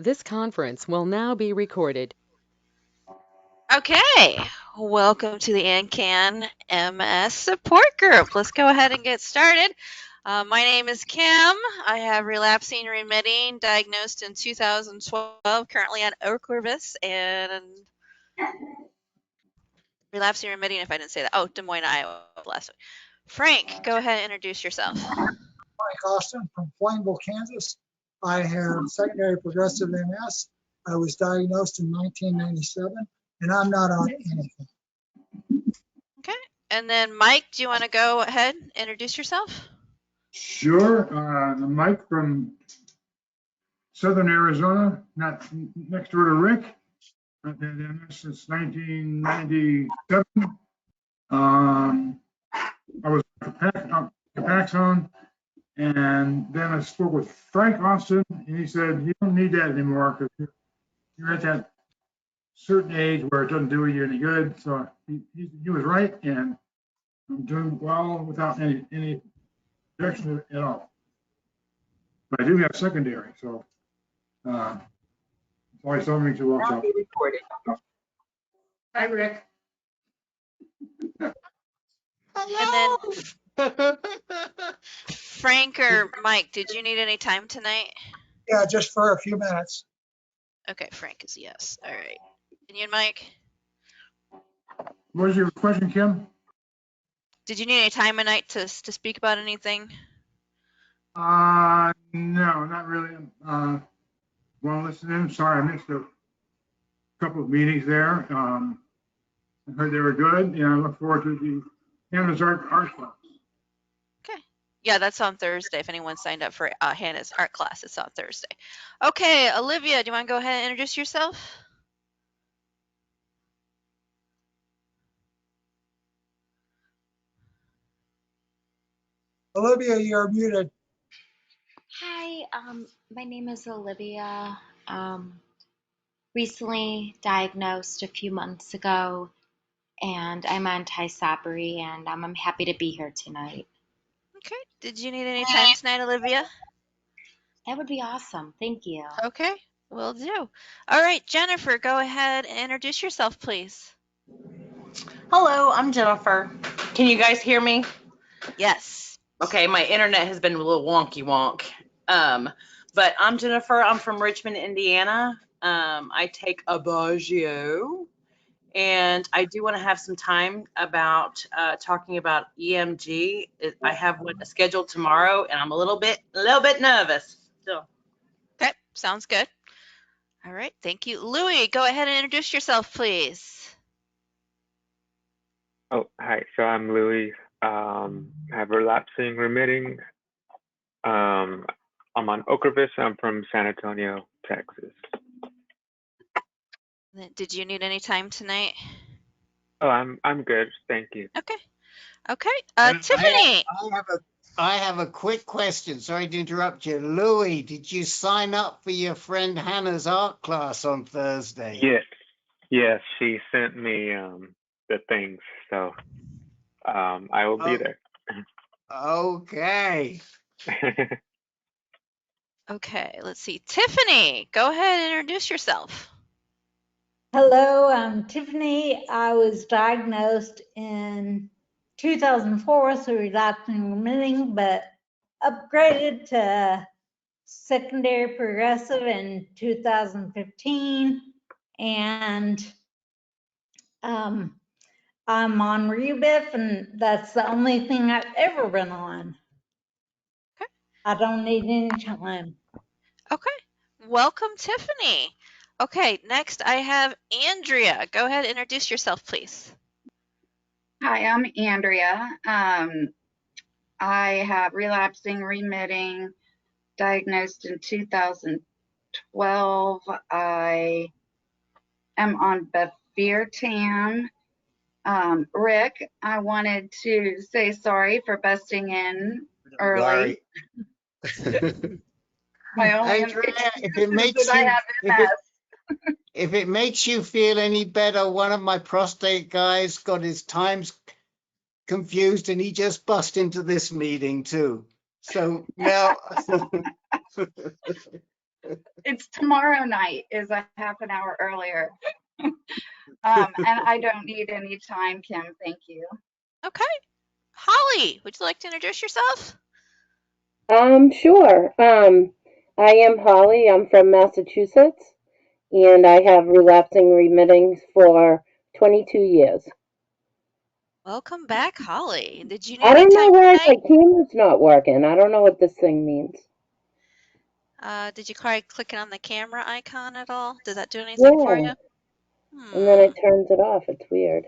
This conference will now be recorded. Okay, welcome to the ANCAN MS support group. Let's go ahead and get started. My name is Kim. I have relapsing remitting, diagnosed in 2012, currently on Ocrevus, and relapsing remitting, if I didn't say that. Oh, Des Moines, Iowa, last week. Frank, go ahead and introduce yourself. Mike Austin from Plainville, Kansas. I have secondary progressive MS. I was diagnosed in 1997, and I'm not on anything. Okay, and then Mike, do you want to go ahead and introduce yourself? Sure. I'm Mike from Southern Arizona, not next door to Rick. I've had MS since 1997. I was Capaxone, and then I spoke with Frank Austin, and he said, you don't need that anymore because you're at that certain age where it doesn't do you any good. So he was right, and I'm doing well without any injection at all. But I do have secondary, so it's always something to watch out. Hi, Rick. And then Frank or Mike, did you need any time tonight? Yeah, just for a few minutes. Okay, Frank is yes. All right. And you and Mike? What was your question, Kim? Did you need any time tonight to speak about anything? No, not really. Want to listen in? Sorry, I missed a couple of meetings there. I heard they were good, and I look forward to the Hannah's art class. Okay. Yeah, that's on Thursday. If anyone signed up for Hannah's art class, it's on Thursday. Okay, Olivia, do you want to go ahead and introduce yourself? Olivia, you're muted. Hi, my name is Olivia. Recently diagnosed a few months ago, and I'm on Tysabri, and I'm happy to be here tonight. Okay. Did you need any time tonight, Olivia? That would be awesome. Thank you. Okay, will do. All right, Jennifer, go ahead and introduce yourself, please. Hello, I'm Jennifer. Can you guys hear me? Yes. Okay, my internet has been a little wonky wonk. But I'm Jennifer. I'm from Richmond, Indiana. I take Aubagio, and I do want to have some time about talking about EMG. I have one scheduled tomorrow, and I'm a little bit nervous still. Okay, sounds good. All right, thank you. Louie, go ahead and introduce yourself, please. Oh, hi. So I'm Louie. Have relapsing remitting. I'm on Ocrevus. I'm from San Antonio, Texas. Did you need any time tonight? Oh, I'm good. Thank you. Okay. Okay. Tiffany. I have a quick question. Sorry to interrupt you. Louie, did you sign up for your friend Hannah's art class on Thursday? Yes, she sent me the things, so I will be there. Okay. Okay, let's see. Tiffany, go ahead and introduce yourself. Hello, I'm Tiffany. I was diagnosed in 2004 through relapsing remitting, but upgraded to secondary progressive in 2015. And I'm on Rebif, and that's the only thing I've ever been on. Okay. I don't need any time. Okay. Welcome, Tiffany. Okay, next I have Andrea. Go ahead and introduce yourself, please. Hi, I'm Andrea. I have relapsing remitting, diagnosed in 2012. I am on Befirtam. Rick, I wanted to say sorry for busting in early. My only Andrea, if it makes you feel any better, one of my prostate guys got his times confused and he just bust into this meeting too. So now It's tomorrow night is a half an hour earlier. And I don't need any time, Kim. Thank you. Okay. Holly, would you like to introduce yourself? Sure. I am Holly. I'm from Massachusetts, and I have relapsing remitting for 22 years. Welcome back, Holly. Did you need I any don't know time why tonight? my camera's not working. I don't know what this thing means. Did you try clicking on the camera icon at all? Did that do anything for Yeah, you? and then it turns it off. It's weird.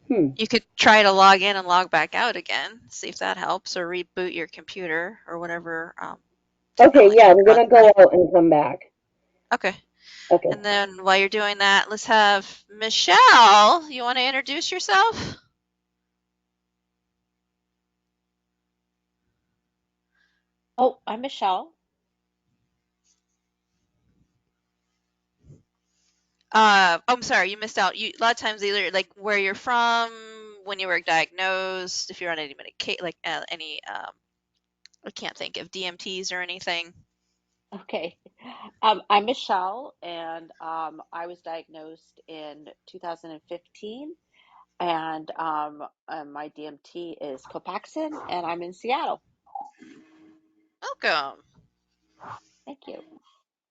You could try to log in and log back out again, see if that helps, or reboot your computer or whatever Okay, technology yeah, I'm you're on gonna go tonight. out and come back. Okay. Okay. And then while you're doing that, let's have Michelle. You want to introduce yourself? Oh, I'm Michelle. I'm sorry, you missed out. A lot of times either like where you're from, when you were diagnosed, if you're on any medication, like any I can't think of DMTs or anything. Okay. I'm Michelle, and I was diagnosed in 2015, and my DMT is Copaxone, and I'm in Seattle. Welcome. Thank you.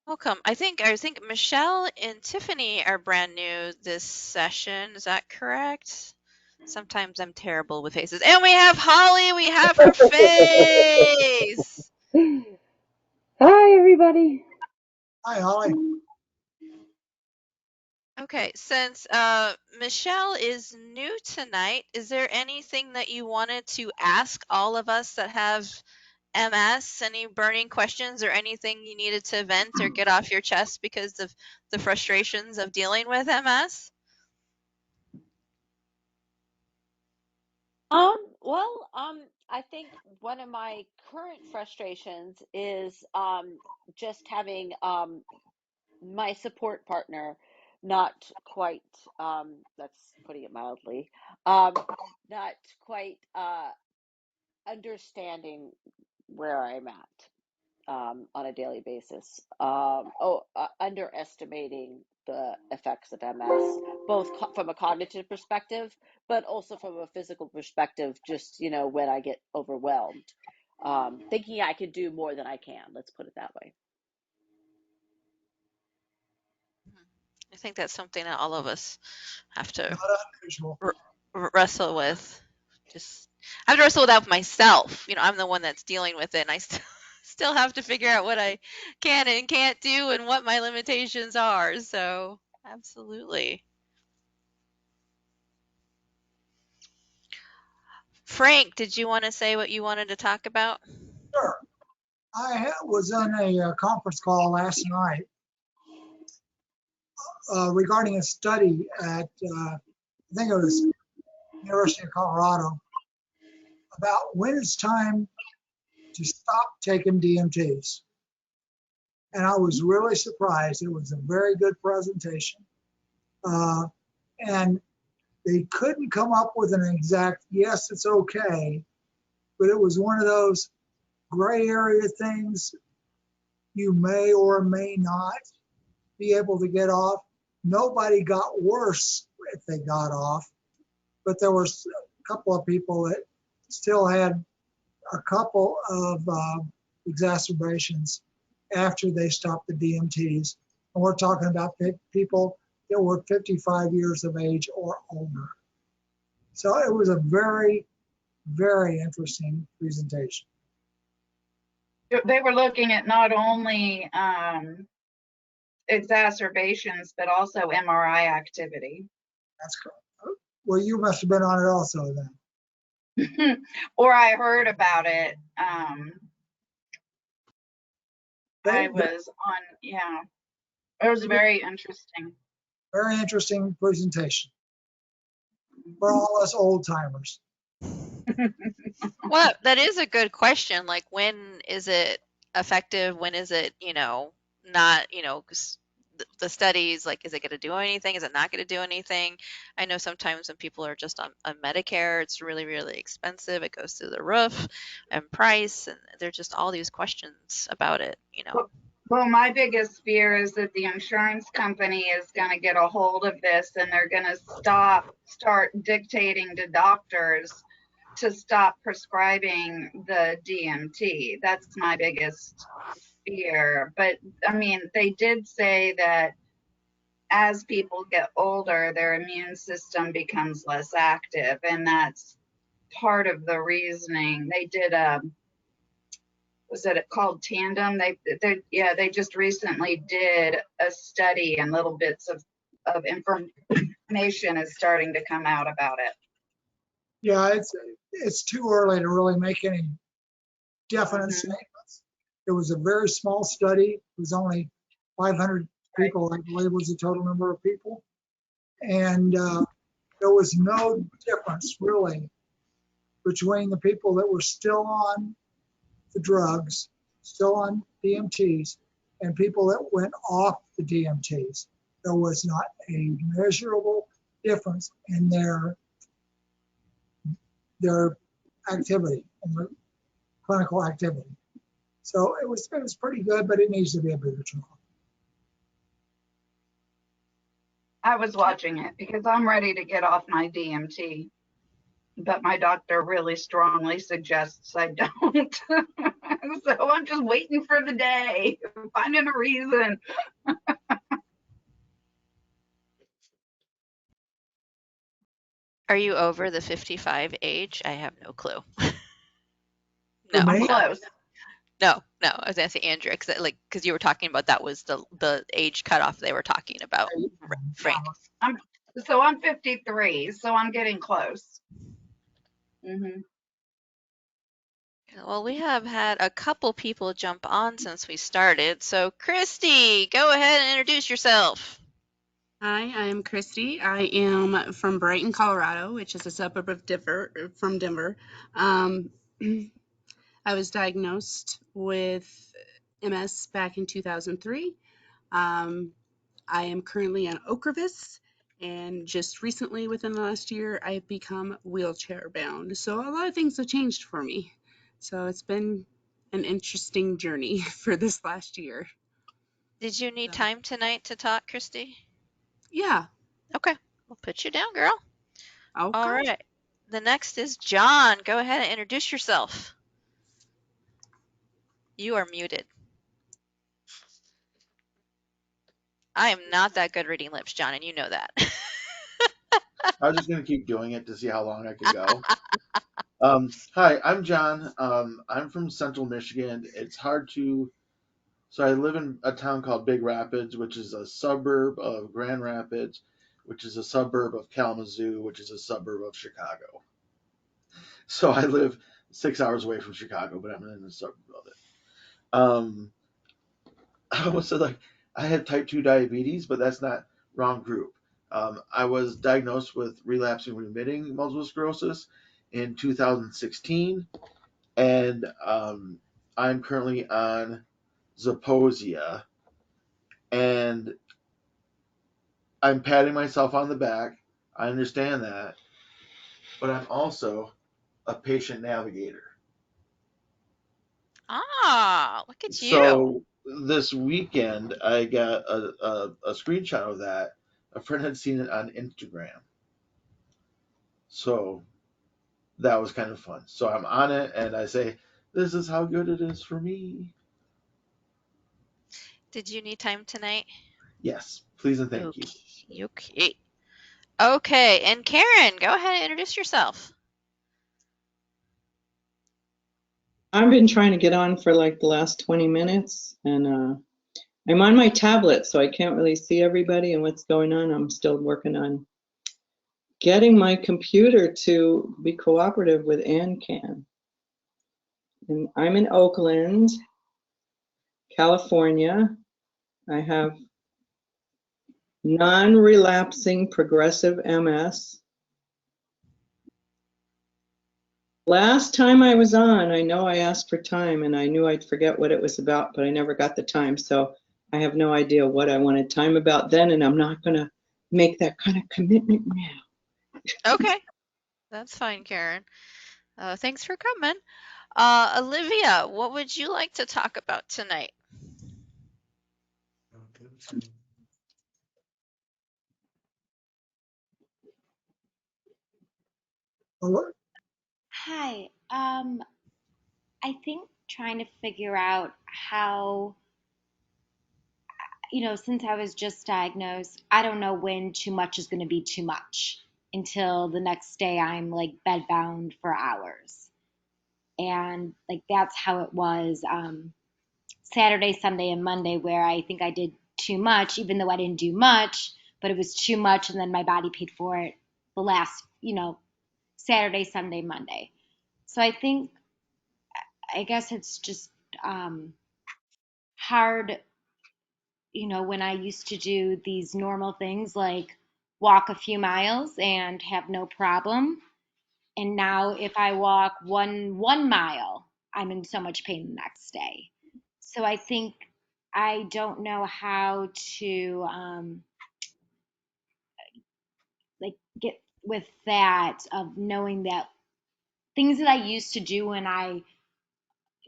Welcome. I think Michelle and Tiffany are brand new this session. Is that correct? Sometimes I'm terrible with faces. And we have Holly. We have her face. Hi, everybody. Hi, Holly. Okay, since Michelle is new tonight, is there anything that you wanted to ask all of us that have MS? Any burning questions or anything you needed to vent or get off your chest because of the frustrations of dealing with MS? Well, I think one of my current frustrations is just having my support partner not quite, that's putting it mildly, not quite understanding where I'm at on a daily basis. Underestimating the effects of MS, both from a cognitive perspective, but also from a physical perspective, just, when I get overwhelmed. Thinking I can do more than I can, let's put it that way. I think that's something that all of us have to Not unusual. wrestle with. I have to wrestle with that myself. I'm the one that's dealing with it, and I still have to figure out what I can and can't do and what my limitations are. So, absolutely. Frank, did you want to say what you wanted to talk about? Sure. I was on a conference call last night regarding a study at, I think it was University of Colorado, about when it's time to stop taking DMTs. And I was really surprised. It was a very good presentation. And they couldn't come up with an exact, yes, it's okay, but it was one of those gray area things you may or may not be able to get off. Nobody got worse if they got off, but there were a couple of people that still had a couple of exacerbations after they stopped the DMTs. And we're talking about people that were 55 years of age or older. So it was a very, very interesting presentation. They were looking at not only exacerbations, but also MRI activity. That's correct. Well, you must have been on it also then. Or I heard about it. I was on, yeah. It was very interesting. Very interesting presentation for all us old timers. Well, that is a good question. Like, when is it effective? When is it, not, 'cause the studies, like, is it going to do anything? Is it not going to do anything? I know sometimes when people are just on Medicare, it's really, really expensive. It goes through the roof and price, and there's just all these questions about it. Well, my biggest fear is that the insurance company is going to get a hold of this and they're going to start dictating to doctors to stop prescribing the DMT. That's my biggest fear. But I mean, they did say that as people get older, their immune system becomes less active, and that's part of the reasoning. They did was it called Tandem? They just recently did a study, and little bits of information is starting to come out about it. Yeah, it's too early to really make any definite statements. It was a very small study. It was only 500 people, I believe, was the total number of people. And there was no difference really between the people that were still on the drugs, still on DMTs, and people that went off the DMTs. There was not a measurable difference in their activity, in their clinical activity. So it was pretty good, but it needs to be a bigger trial. I was watching it because I'm ready to get off my DMT, but my doctor really strongly suggests I don't. So I'm just waiting for the day, finding a reason. Are you over the 55 age? I have no clue. For No, me? Close. no. I was gonna say Andrea, because you were talking about that was the age cutoff they were talking about. Frank. I'm 53, so I'm getting close. Well, we have had a couple people jump on since we started. So, Christy, go ahead and introduce yourself. Hi, I am Christy. I am from Brighton, Colorado, which is a suburb of Denver. I was diagnosed with MS back in 2003. I am currently on Ocrevus, and just recently, within the last year, I've become wheelchair bound. So a lot of things have changed for me. So it's been an interesting journey for this last year. Did you need time tonight to talk, Christy? Yeah. Okay, we'll put you down, girl. Okay. All right. The next is John. Go ahead and introduce yourself. You are muted. I am not that good reading lips, John, and you know that. I was just going to keep doing it to see how long I could go. Hi, I'm John. I'm from Central Michigan. It's hard to... So I live in a town called Big Rapids, which is a suburb of Grand Rapids, which is a suburb of Kalamazoo, which is a suburb of Chicago. So I live 6 hours away from Chicago, but I'm in the suburb of it. I was like, I had type 2 diabetes, but that's not wrong group. I was diagnosed with relapsing remitting multiple sclerosis in 2016, and I'm currently on Zeposia, and I'm patting myself on the back. I understand that, but I'm also a patient navigator. Ah, look at you. So this weekend, I got a screenshot of that. A friend had seen it on Instagram. So that was kind of fun. So I'm on it, and I say, this is how good it is for me. Did you need time tonight? Yes, please and thank you. Okay. Okay, and Karen, go ahead and introduce yourself. I've been trying to get on for like the last 20 minutes, and I'm on my tablet, so I can't really see everybody and what's going on. I'm still working on getting my computer to be cooperative with ANCAN. And I'm in Oakland, California. I have non-relapsing progressive MS. Last time I was on, I know I asked for time and I knew I'd forget what it was about, but I never got the time. So I have no idea what I wanted time about then, and I'm not going to make that kind of commitment now. Okay, that's fine, Karen. Thanks for coming. Olivia, what would you like to talk about tonight? Well, Hi. I think trying to figure out how, since I was just diagnosed, I don't know when too much is going to be too much until the next day I'm like bedbound for hours. And like that's how it was Saturday, Sunday, and Monday, where I think I did too much, even though I didn't do much, but it was too much. And then my body paid for it the last, Saturday, Sunday, Monday. So I guess it's just hard, when I used to do these normal things like walk a few miles and have no problem. And now if I walk one mile, I'm in so much pain the next day. So I think I don't know how to like get with that of knowing that things that I used to do when I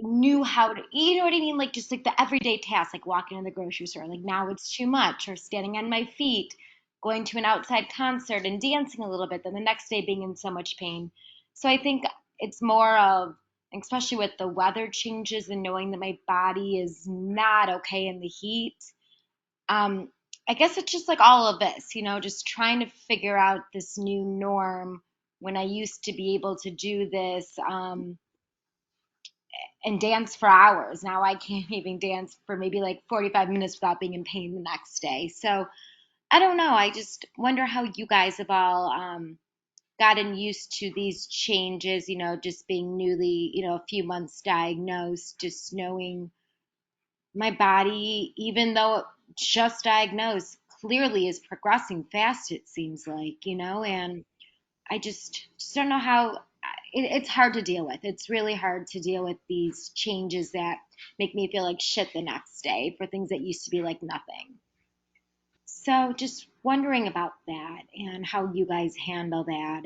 knew how to, you know what I mean? Like just like the everyday tasks, like walking to the grocery store, like now it's too much, or standing on my feet, going to an outside concert and dancing a little bit, then the next day being in so much pain. So I think it's more of, especially with the weather changes and knowing that my body is not okay in the heat. Um, I guess it's just like all of this, just trying to figure out this new norm when I used to be able to do this. And dance for hours. Now I can't even dance for maybe like 45 minutes without being in pain the next day. So I don't know. I just wonder how you guys have all gotten used to these changes, just being newly, a few months diagnosed, just knowing my body, even though just diagnosed, clearly is progressing fast, it seems like, and I just don't know how it's hard to deal with. It's really hard to deal with these changes that make me feel like shit the next day for things that used to be like nothing. So just wondering about that and how you guys handle that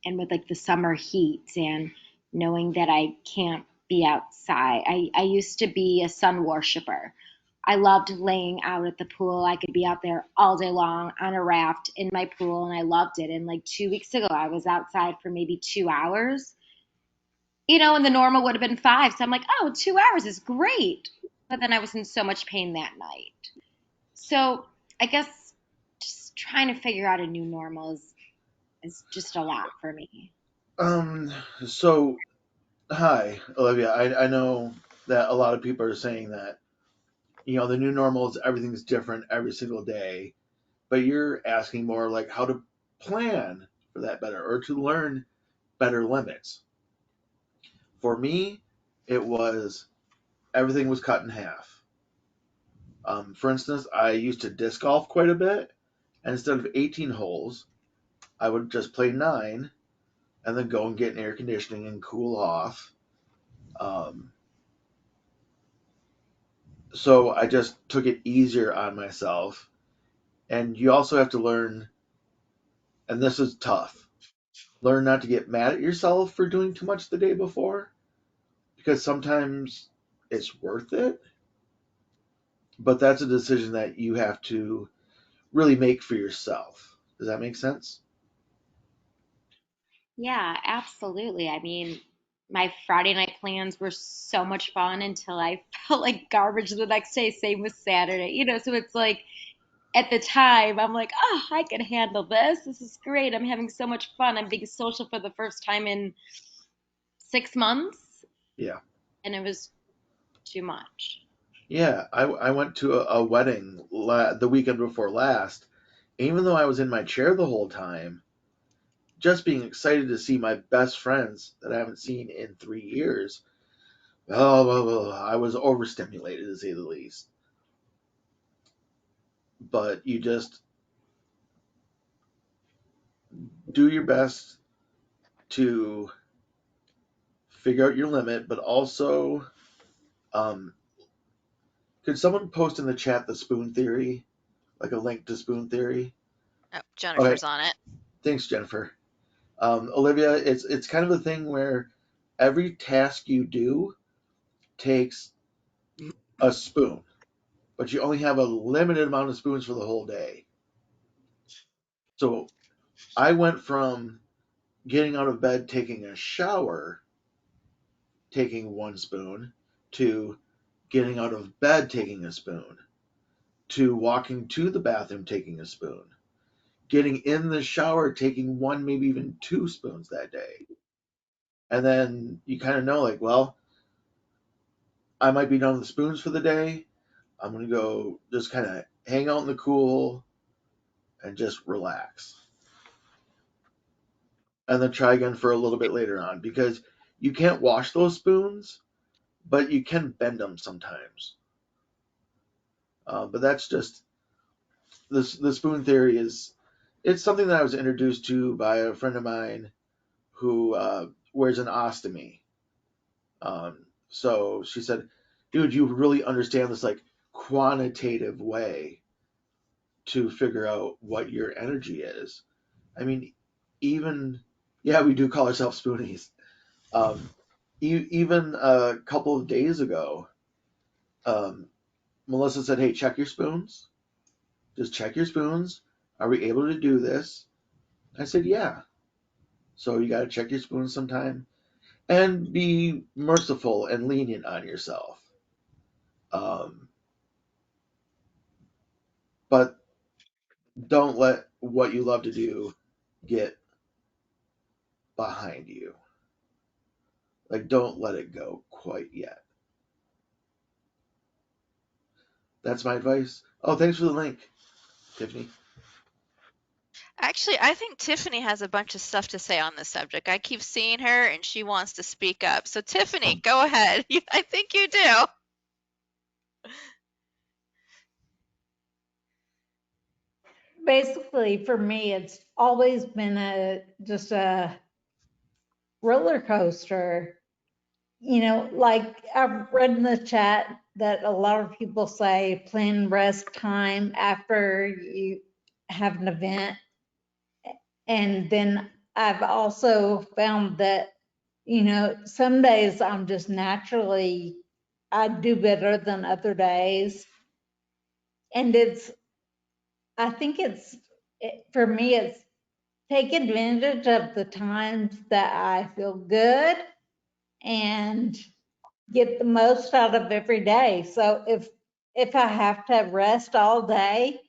and with like the summer heat and knowing that I can't be outside. I used to be a sun worshiper. I loved laying out at the pool. I could be out there all day long on a raft in my pool, and I loved it. And like 2 weeks ago, I was outside for maybe 2 hours, and the normal would have been 5. So I'm like, oh, 2 hours is great. But then I was in so much pain that night. So I guess just trying to figure out a new normal is just a lot for me. So, hi, Olivia. I know that a lot of people are saying that, the new normal is everything's different every single day, but you're asking more like how to plan for that better or to learn better limits. For me, it was everything was cut in half. For instance, I used to disc golf quite a bit, and instead of 18 holes, I would just play 9 and then go and get an air conditioning and cool off. So I just took it easier on myself. And you also have to learn, and this is tough, learn not to get mad at yourself for doing too much the day before, because sometimes it's worth it. But that's a decision that you have to really make for yourself. Does that make sense? Yeah, absolutely. I mean, my Friday night plans were so much fun until I felt like garbage the next day. Same with Saturday, so it's like at the time, I'm like, oh, I can handle this. This is great. I'm having so much fun. I'm being social for the first time in 6 months, Yeah. and it was too much. Yeah, I went to a wedding the weekend before last. Even though I was in my chair the whole time, just being excited to see my best friends that I haven't seen in 3 years, I was overstimulated to say the least. But you just do your best to figure out your limit, but also, um, could someone post in the chat the spoon theory, like a link to spoon theory? Oh, Okay, Jennifer's on it. thanks, Jennifer. Olivia, it's kind of a thing where every task you do takes a spoon. but you only have a limited amount of spoons for the whole day. So I went from getting out of bed, taking a shower, taking 1 spoon, to getting out of bed, taking a spoon, to walking to the bathroom, taking a spoon, getting in the shower, taking 1, maybe even 2 spoons that day. And then you kind of know, like, well, I might be done with the spoons for the day. I'm going to go just kind of hang out in the cool and just relax. And then try again for a little bit later on, because you can't wash those spoons, but you can bend them sometimes. But that's just the spoon theory it's something that I was introduced to by a friend of mine who wears an ostomy. So she said, dude, you really understand this like quantitative way to figure out what your energy is. I mean, even, yeah, we do call ourselves spoonies. Even a couple of days ago, Melissa said, hey, check your spoons. Just check your spoons. Are we able to do this? I said, yeah. So you got to check your spoons sometime and be merciful and lenient on yourself. But don't let what you love to do get behind you. Like, don't let it go quite yet. That's my advice. Oh, thanks for the link, Tiffany. Actually, I think Tiffany has a bunch of stuff to say on this subject. I keep seeing her and she wants to speak up. So Tiffany, go ahead. I think you do. Basically, for me, it's always been just a roller coaster. You know, like I've read in the chat that a lot of people say plan rest time after you have an event. And then I've also found that, you know, some days I'm just naturally, I do better than other days. And I think for me, it's take advantage of the times that I feel good and get the most out of every day. So if I have to rest all day,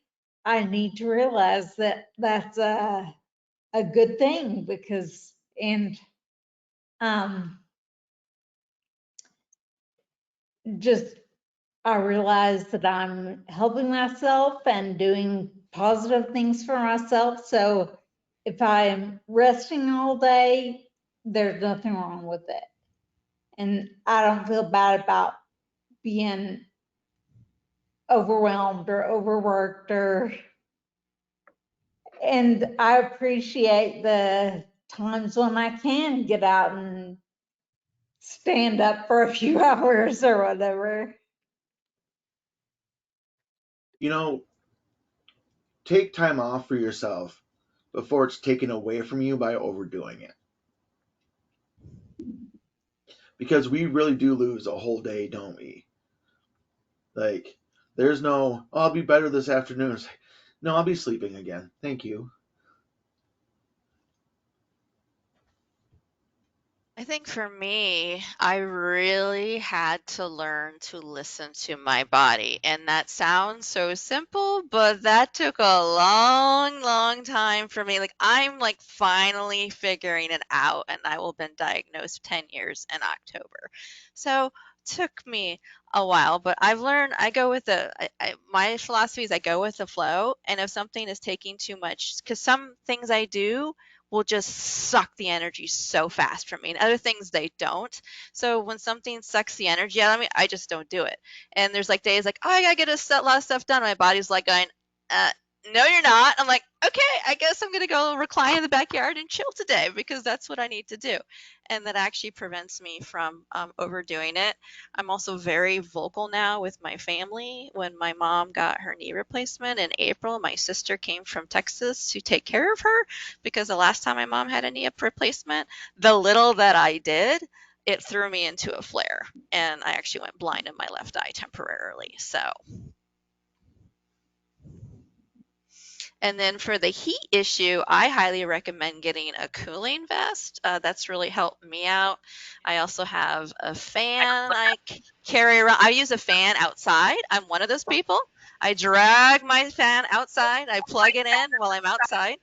I need to realize that that's a good thing just I realize that I'm helping myself and doing positive things for myself. So if I'm resting all day, there's nothing wrong with it. And I don't feel bad about being overwhelmed or overworked and I appreciate the times when I can get out and stand up for a few hours or whatever. You know, take time off for yourself before it's taken away from you by overdoing it. Because we really do lose a whole day, don't we? Like, there's no, oh, I'll be better this afternoon. It's like, no, I'll be sleeping again. Thank you. I think for me, I really had to learn to listen to my body. And that sounds so simple, but that took a long, long time for me. Like I'm like finally figuring it out and I will have been diagnosed 10 years in October. So took me a while, but I've learned I go with my philosophy is I go with the flow. And if something is taking too much, because some things I do will just suck the energy so fast from me and other things they don't. So when something sucks the energy out of me, I just don't do it. And there's like days like, oh, I gotta get a lot of stuff done. My body's like going, no, you're not. I'm like, okay, I guess I'm gonna go recline in the backyard and chill today because that's what I need to do. And that actually prevents me from overdoing it. I'm also very vocal now with my family. When my mom got her knee replacement in April, my sister came from Texas to take care of her because the last time my mom had a knee replacement, the little that I did, it threw me into a flare and I actually went blind in my left eye temporarily. So And then for the heat issue, I highly recommend getting a cooling vest. That's really helped me out. I also have a fan I carry around. I use a fan outside. I'm one of those people. I drag my fan outside. I plug it in while I'm outside.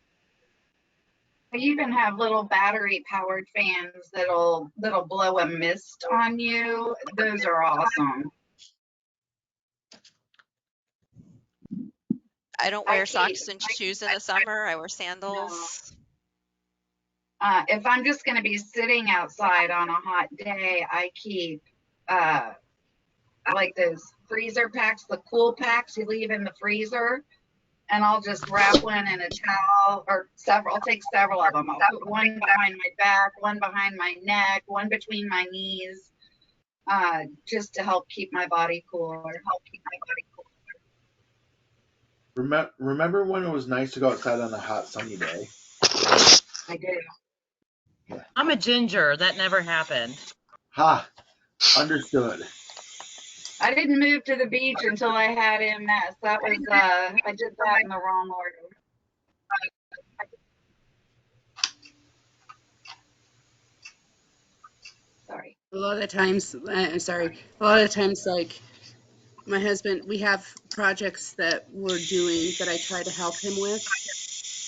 We even have little battery powered fans that'll blow a mist on you. Those are awesome. I don't wear socks and shoes in the summer. I wear sandals. If I'm just going to be sitting outside on a hot day, I keep like those freezer packs, the cool packs you leave in the freezer, and I'll just wrap one in a towel or several. I'll take several of them. I'll put one behind my back, one behind my neck, one between my knees, just to help keep my body cooler. Remember when it was nice to go outside on a hot sunny day? I do. I'm a ginger. That never happened. Ha! Understood. I didn't move to the beach until I had MS. That was I did that in the wrong order. Sorry. A lot of times, like my husband, we have projects that we're doing that I try to help him with.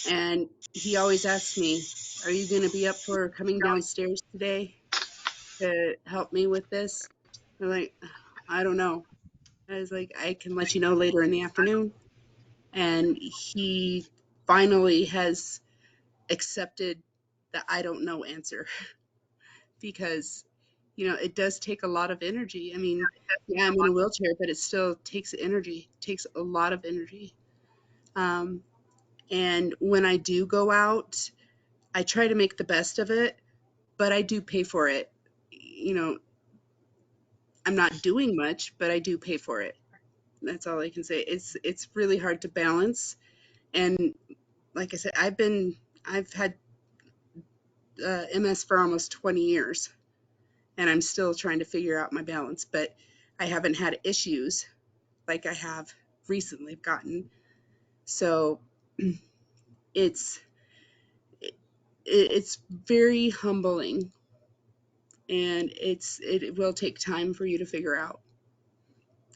And he always asks me, are you going to be up for coming downstairs today to help me with this? I'm like, I don't know. I was like, I can let you know later in the afternoon. And he finally has accepted the I don't know answer because, you know, it does take a lot of energy. I mean, yeah, I'm in a wheelchair, but it still takes energy. It takes a lot of energy. And when I do go out, I try to make the best of it, but I do pay for it. You know, I'm not doing much, but I do pay for it. That's all I can say. It's really hard to balance. And like I said, I've had MS for almost 20 years, and I'm still trying to figure out my balance, but I haven't had issues like I have recently gotten. So it's very humbling, and it will take time for you to figure out.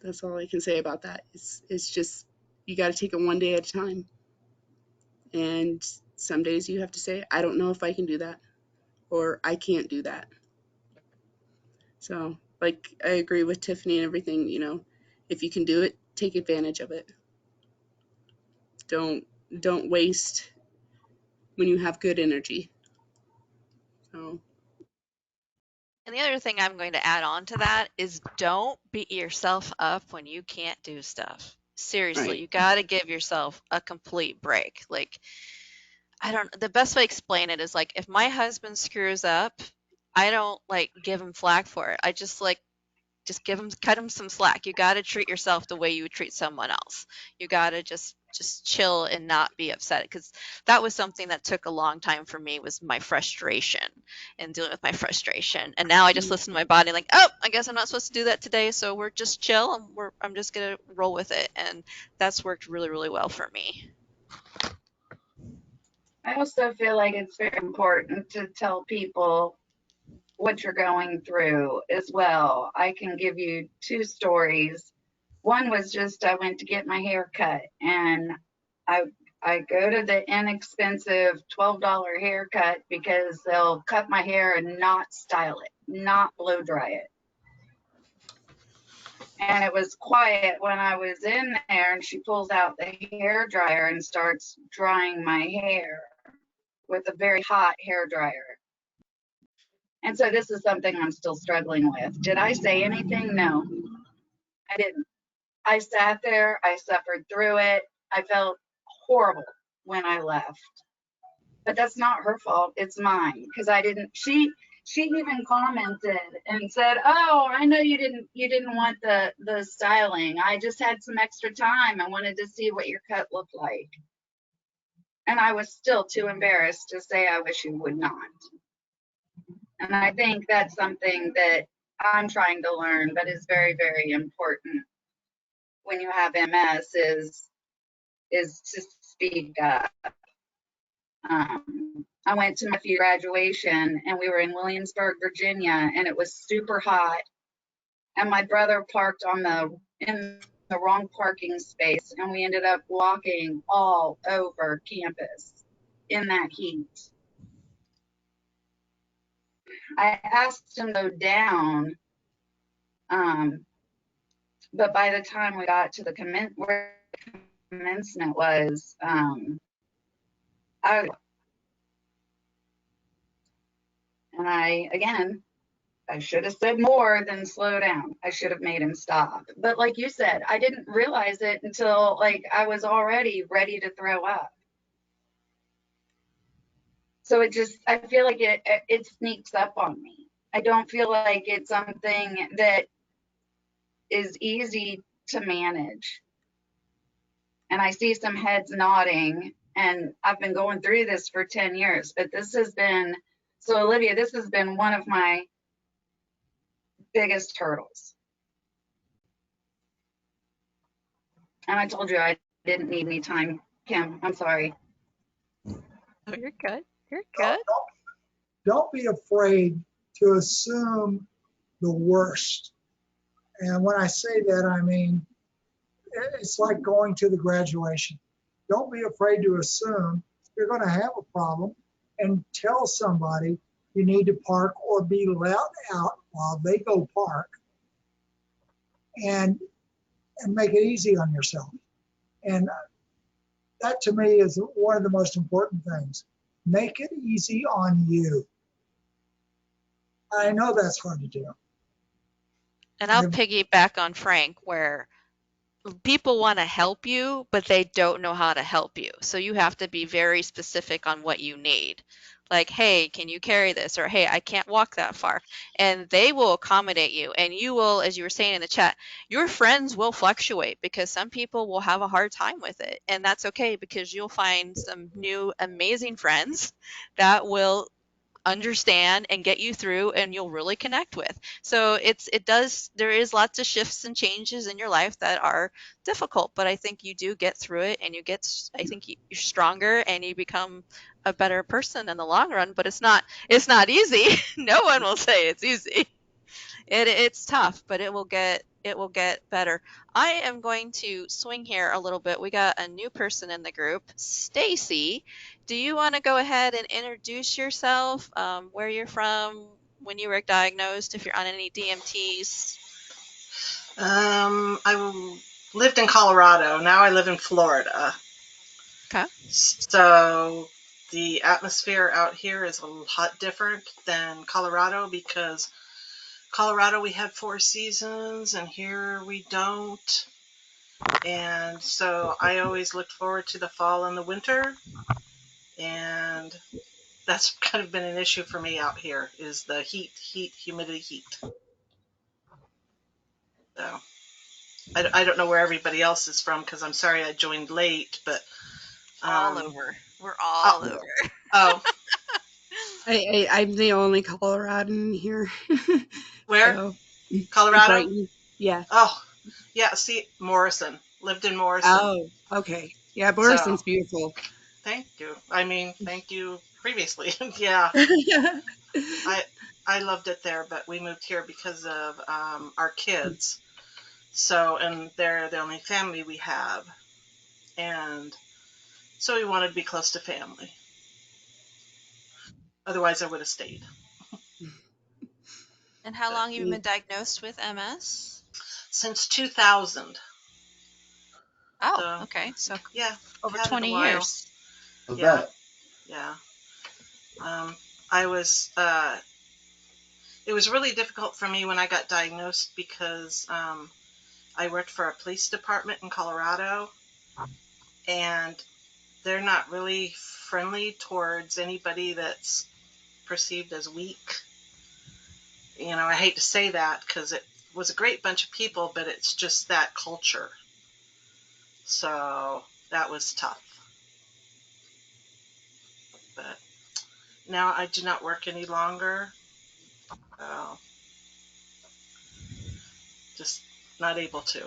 That's all I can say about that. It's just, you got to take it one day at a time. And some days you have to say, I don't know if I can do that, or I can't do that. So, like, I agree with Tiffany and everything, you know, if you can do it, take advantage of it. Don't waste when you have good energy. So. And the other thing I'm going to add on to that is don't beat yourself up when you can't do stuff. Seriously, Right. you got to give yourself a complete break. Like, the best way to explain it is like if my husband screws up, I don't like give him flack for it. I just cut him some slack. You got to treat yourself the way you would treat someone else. You got to just chill and not be upset, because that was something that took a long time for me, was my frustration and dealing with my frustration. And now I just listen to my body like, oh, I guess I'm not supposed to do that today, so we're just chill and I'm just gonna roll with it. And that's worked really, really well for me. I also feel like it's very important to tell people what you're going through as well. I can give you two stories. One was just I went to get my hair cut, and I go to the inexpensive $12 haircut because they'll cut my hair and not style it, not blow dry it. And it was quiet when I was in there, and she pulls out the hair dryer and starts drying my hair with a very hot hair dryer. And so this is something I'm still struggling with. Did I say anything? No, I didn't. I sat there, I suffered through it. I felt horrible when I left. But that's not her fault, it's mine, because I didn't, she even commented and said, oh, I know you didn't want the styling. I just had some extra time. I wanted to see what your cut looked like. And I was still too embarrassed to say I wish you would not. And I think that's something that I'm trying to learn, but is very, very important when you have MS, is just speak up. I went to my graduation and we were in Williamsburg, Virginia, and it was super hot. And my brother parked in the wrong parking space, and we ended up walking all over campus in that heat. I asked him to go down, but by the time we got to the where commencement was, I should have said more than slow down. I should have made him stop. But like you said, I didn't realize it until like I was already ready to throw up. So I feel like it sneaks up on me. I don't feel like it's something that is easy to manage. And I see some heads nodding, and I've been going through this for 10 years, but so Olivia, this has been one of my biggest hurdles. And I told you I didn't need any time, Kim. I'm sorry. Oh, you're good. You're good. Don't be afraid to assume the worst. And when I say that, I mean, it's like going to the graduation. Don't be afraid to assume you're going to have a problem and tell somebody you need to park or be let out while they go park, and make it easy on yourself. And that to me is one of the most important things. Make it easy on you. I know that's hard to do. And I'll piggyback on Frank, where people want to help you, but they don't know how to help you. So you have to be very specific on what you need. Like, hey, can you carry this? Or, hey, I can't walk that far. And they will accommodate you. And you will, as you were saying in the chat, your friends will fluctuate because some people will have a hard time with it. And that's okay, because you'll find some new amazing friends that will understand and get you through, and you'll really connect with. So there is lots of shifts and changes in your life that are difficult, but I think you do get through it, and I think you're stronger and you become a better person in the long run. But it's not easy. No one will say it's easy. It's tough, but it will get better. I am going to swing here a little bit. We got a new person in the group, Stacy. Do you want to go ahead and introduce yourself, where you're from, when you were diagnosed, if you're on any DMTs? I lived in Colorado. Now I live in Florida. Okay. So the atmosphere out here is a lot different than Colorado, because Colorado we had 4 seasons and here we don't. And so I always looked forward to the fall and the winter. And that's kind of been an issue for me out here, is the heat, humidity, heat. So I don't know where everybody else is from, because I'm sorry I joined late, but all over. We're all over. Oh. I'm the only Coloradan here. Where? So, Colorado? Brighton. Yeah. Oh, yeah. See, Morrison. Lived in Morrison. Oh, okay. Yeah, Morrison's beautiful. Thank you. I mean, thank you previously. Yeah. I loved it there, but we moved here because of our kids. So, and they're the only family we have. And so we wanted to be close to family. Otherwise, I would have stayed. And how long have you been diagnosed with MS? Since 2000. Oh, so, okay. So yeah, over 20 years. Yeah. Yeah. It was really difficult for me when I got diagnosed, because I worked for a police department in Colorado, and they're not really friendly towards anybody that's perceived as weak. You know, I hate to say that, because it was a great bunch of people, but it's just that culture. So that was tough. But now I do not work any longer. So just not able to.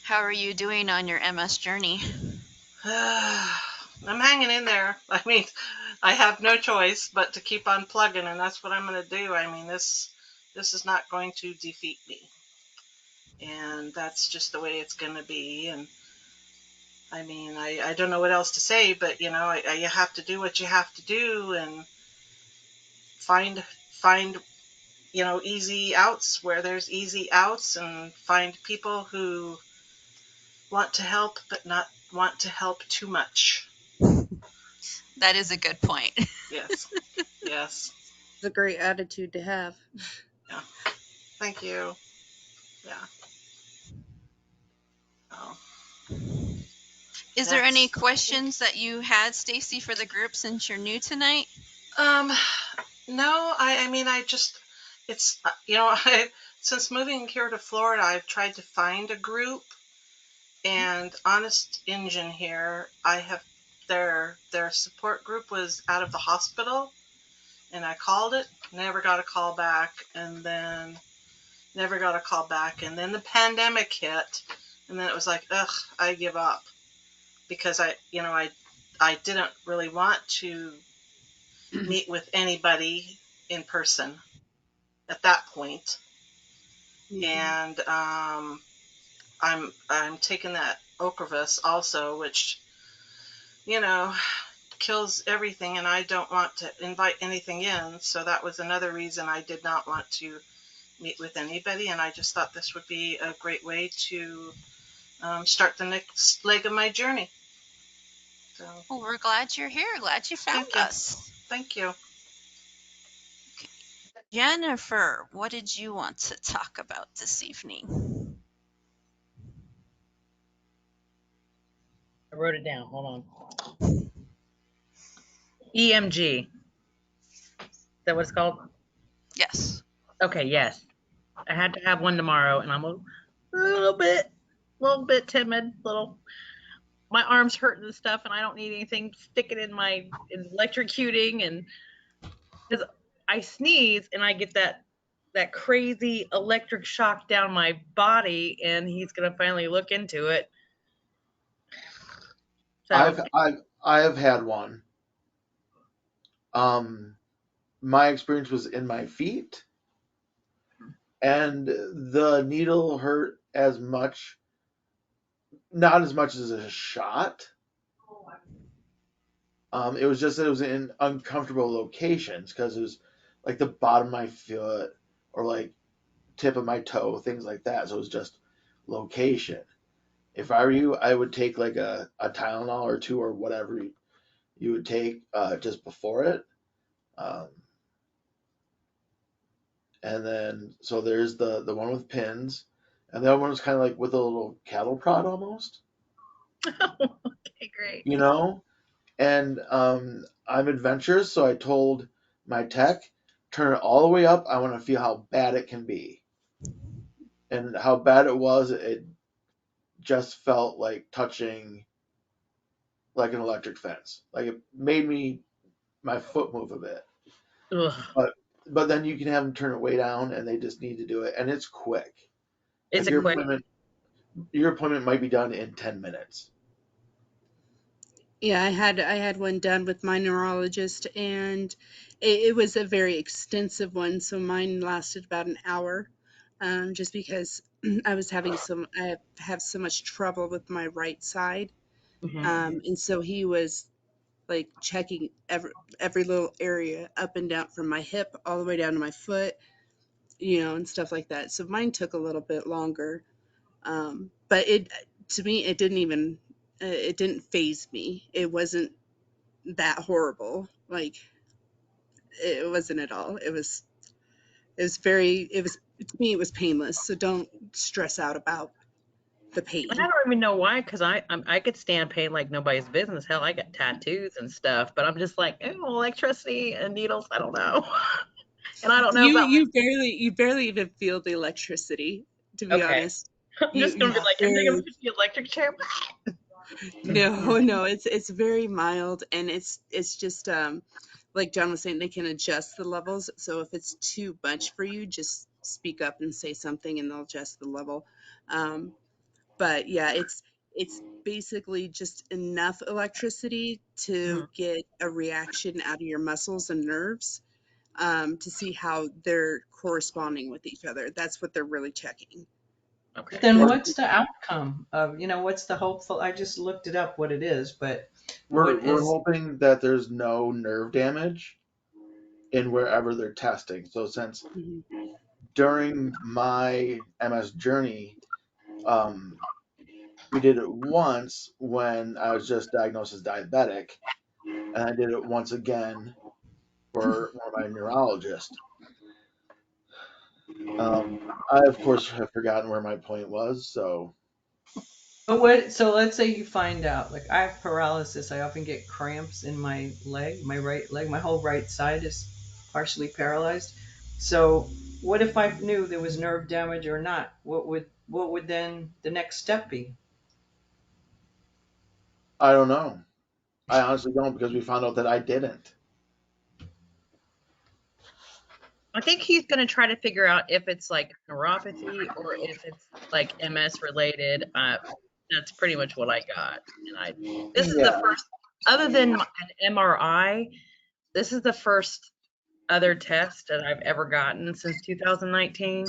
How are you doing on your MS journey? I'm hanging in there. I mean, I have no choice but to keep on plugging, and that's what I'm going to do. I mean, this is not going to defeat me, and that's just the way it's going to be. And I mean, I don't know what else to say, but you know, you have to do what you have to do, and find you know, easy outs where there's easy outs, and find people who want to help but not want to help too much. That is a good point. Yes. Yes. It's a great attitude to have. Yeah. Thank you. Yeah. Oh, Is there any that's questions that you had, Stacy, for the group since you're new tonight? No, I mean, I just, it's, you know, since moving here to Florida, I've tried to find a group, and Honest Engine here, I have, their support group was out of the hospital, and I called it, never got a call back, and then never got a call back, and then the pandemic hit, and then it was like, ugh, I give up, because you know, I didn't really want to meet with anybody in person at that point. And I'm taking that Ocrevus also, which, you know, kills everything, and I don't want to invite anything in. So that was another reason I did not want to meet with anybody, and I just thought this would be a great way to start the next leg of my journey. So, well, we're glad you're here. Glad you found us. Thank you. Jennifer, what did you want to talk about this evening? I wrote it down. Hold on. EMG. Is that what it's called? Yes. Okay, yes. I had to have one tomorrow, and I'm a little bit timid. My arms hurting and stuff, and I don't need anything sticking in my electrocuting, and because I sneeze and I get that crazy electric shock down my body, and he's gonna finally look into it. So I have had one. My experience was in my feet, and the needle hurt as much, not as much as a shot. It was just that it was in uncomfortable locations because it was like the bottom of my foot or like tip of my toe, things like that. So it was just location. If I were you, I would take like a Tylenol or two or whatever you would take just before it. And then, so there's the one with pins, and the other one was kind of like with a little cattle prod almost. Okay, great. You know? And I'm adventurous, so I told my tech, turn it all the way up. I want to feel how bad it can be. And how bad it was, it just felt like touching like an electric fence. Like it made my foot move a bit. Ugh. But then you can have them turn it way down, and they just need to do it, and it's quick. It's like a quick. Your appointment might be done in 10 minutes. Yeah, I had one done with my neurologist, and it was a very extensive one. So mine lasted about an hour, just because I have so much trouble with my right side, and so he was like checking every little area up and down from my hip all the way down to my foot, and stuff like that. So mine took a little bit longer, but to me it didn't faze me. It wasn't that horrible. Like it wasn't at all. It was to me it was painless. So don't stress out about the pain. I don't even know why, because I could stand pain like nobody's business. Hell, I got tattoos and stuff, but I'm just like, electricity and needles. I don't know, and I don't know about you barely even feel the electricity, to be honest. I'm just gonna be like, I'm gonna put the electric chair. No, it's very mild, and it's just like John was saying, they can adjust the levels. So if it's too much for you, just speak up and say something, and they'll adjust the level. But yeah, it's basically just enough electricity to get a reaction out of your muscles and nerves, to see how they're corresponding with each other. That's what they're really checking. Okay. Then what's the outcome of, what's the hopeful? I just looked it up what it is, but We're what is, hoping that there's no nerve damage in wherever they're testing. So since during my MS journey, we did it once when I was just diagnosed as diabetic, and I did it once again for my neurologist. I of course have forgotten where my point was, so. but what, so let's say you find out, like I have paralysis, I often get cramps in my leg, my right leg, my whole right side is partially paralyzed. So what if I knew there was nerve damage or not? What would then the next step be? I don't know. I honestly don't, because we found out that I didn't. I think he's going to try to figure out if it's like neuropathy or if it's like MS related. That's pretty much what I got. And this is the first, other than an MRI, this is the first other test that I've ever gotten since 2019.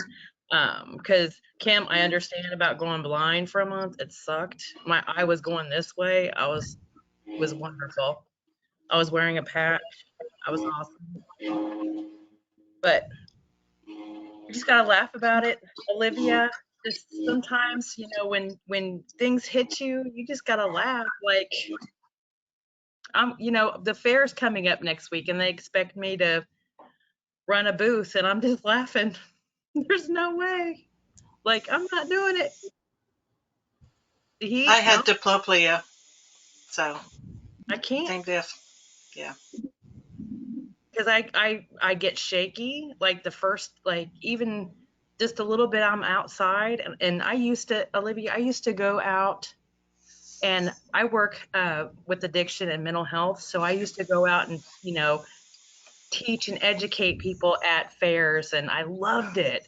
Because Kim, I understand about going blind for a month. It sucked. My eye was going this way. It was wonderful. I was wearing a patch. I was awesome. But you just gotta laugh about it, Olivia. Just sometimes, when things hit you, you just gotta laugh. Like, the fair's coming up next week, and they expect me to run a booth, and I'm just laughing. There's no way. Like, I'm not doing it. I had diplopia, so I can't. Same diff. Yeah. Because I get shaky, like the first, like even just a little bit I'm outside. And Olivia, I used to go out, and I work with addiction and mental health. So I used to go out and, teach and educate people at fairs, and I loved it.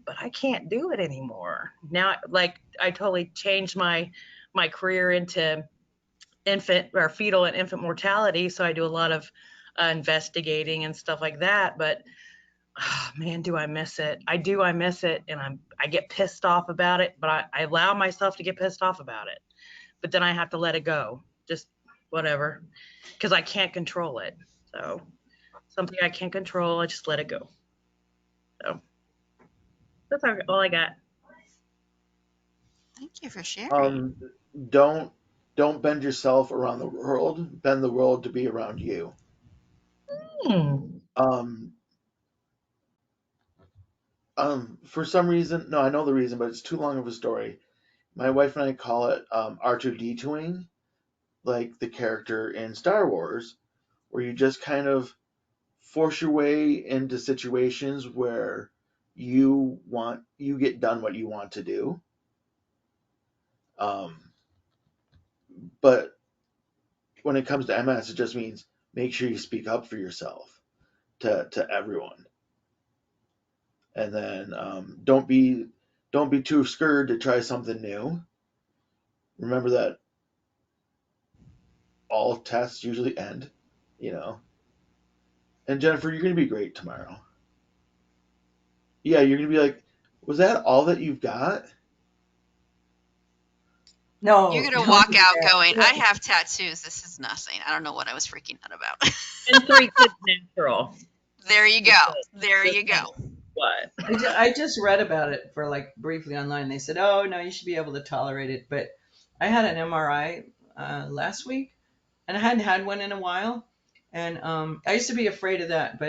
But I can't do it anymore. Now, like, I totally changed my career into infant or fetal and infant mortality. So I do a lot of investigating and stuff like that. But oh, man, do I miss it. I miss it. And I get pissed off about it, but I allow myself to get pissed off about it. But then I have to let it go. Just whatever. Because I can't control it. So something I can't control, I just let it go. So that's all I got. Thank you for sharing. Don't bend yourself around the world. Bend the world to be around you. For some reason, no, I know the reason, but it's too long of a story. My wife and I call it R2D2ing, like the character in Star Wars, where you just kind of force your way into situations where you get done what you want to do. But when it comes to MS, it just means make sure you speak up for yourself to everyone. And then don't be too scared to try something new. Remember that all tests usually end, And Jennifer, you're going to be great tomorrow. Yeah, you're going to be like, was that all that you've got? No. You're going to walk out going, I have tattoos. This is nothing. I don't know what I was freaking out about. And 3 kids natural. There you go. There you go. What? I just read about it for like briefly online. They said, oh, no, you should be able to tolerate it. But I had an MRI last week, and I hadn't had one in a while. And I used to be afraid of that,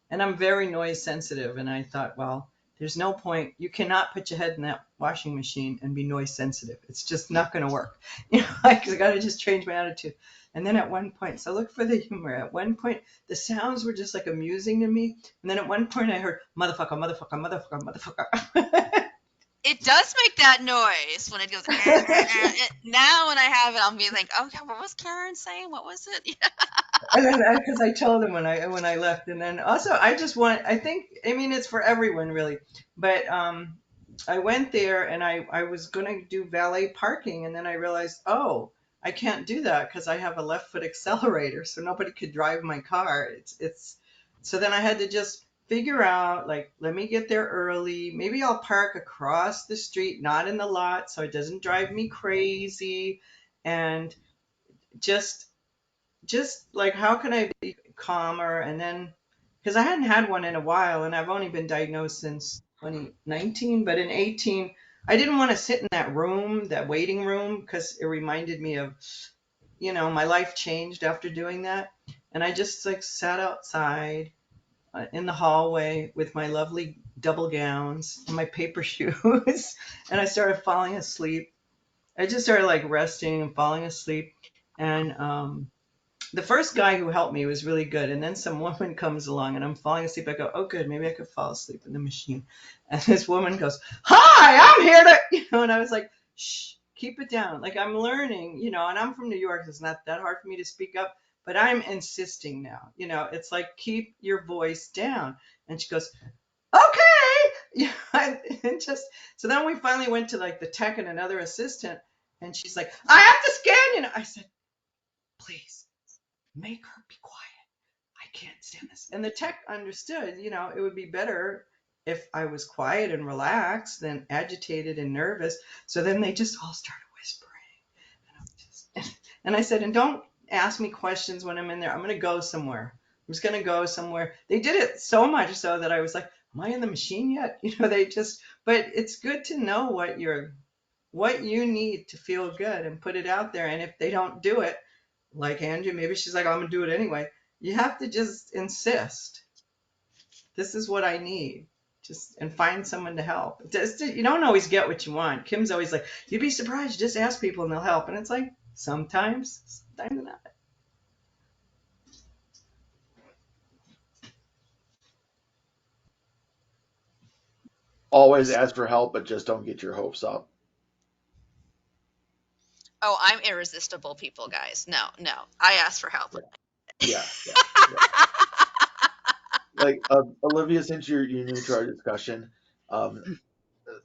and I'm very noise sensitive. And I thought, well, there's no point. You cannot put your head in that washing machine and be noise sensitive. It's just not going to work. I got to just change my attitude. And then at one point, so look for the humor. At one point, the sounds were just like amusing to me. And then at one point I heard, motherfucker, motherfucker, motherfucker, motherfucker. It does make that noise when it goes. Now when I have it, I'll be like, oh, yeah, what was Karen saying? What was it? Because I told him when I left. And then also I think, it's for everyone really. But I went there and I was going to do valet parking, and then I realized, oh, I can't do that because I have a left foot accelerator, so nobody could drive my car. It's so then I had to just figure out, like, let me get there early. Maybe I'll park across the street, not in the lot, so it doesn't drive me crazy. And just like, how can I be calmer? And then, because I hadn't had one in a while, and I've only been diagnosed since 2019, but in 18, I didn't want to sit in that room, that waiting room, because it reminded me of, my life changed after doing that. And I just like sat outside in the hallway with my lovely double gowns and my paper shoes, and I started falling asleep. I just started like resting and falling asleep. And the first guy who helped me was really good. And then some woman comes along and I'm falling asleep. I go, oh, good, maybe I could fall asleep in the machine. And this woman goes, hi, I'm here to, and I was like, shh, keep it down. Like, I'm learning, and I'm from New York. It's not that hard for me to speak up, but I'm insisting now, it's like, keep your voice down. And she goes, okay. And just, so then we finally went to like the tech and another assistant, and she's like, I have to scan you. I said, please make her be quiet. I can't stand this. And the tech understood, it would be better if I was quiet and relaxed than agitated and nervous. So then they just all started whispering. And I said, and don't ask me questions when I'm in there. I'm going to go somewhere. I'm just going to go somewhere. They did it so much so that I was like, am I in the machine yet? But it's good to know what you need to feel good and put it out there. And if they don't do it, like Andrea, maybe she's like, I'm going to do it anyway. You have to just insist. This is what I need. And find someone to help. You don't always get what you want. Kim's always like, you'd be surprised. Just ask people and they'll help. And it's like, sometimes not. Always ask for help, but just don't get your hopes up. Oh, I'm irresistible, people, guys. No, I ask for help. Yeah. Like, Olivia, since you're new to our discussion,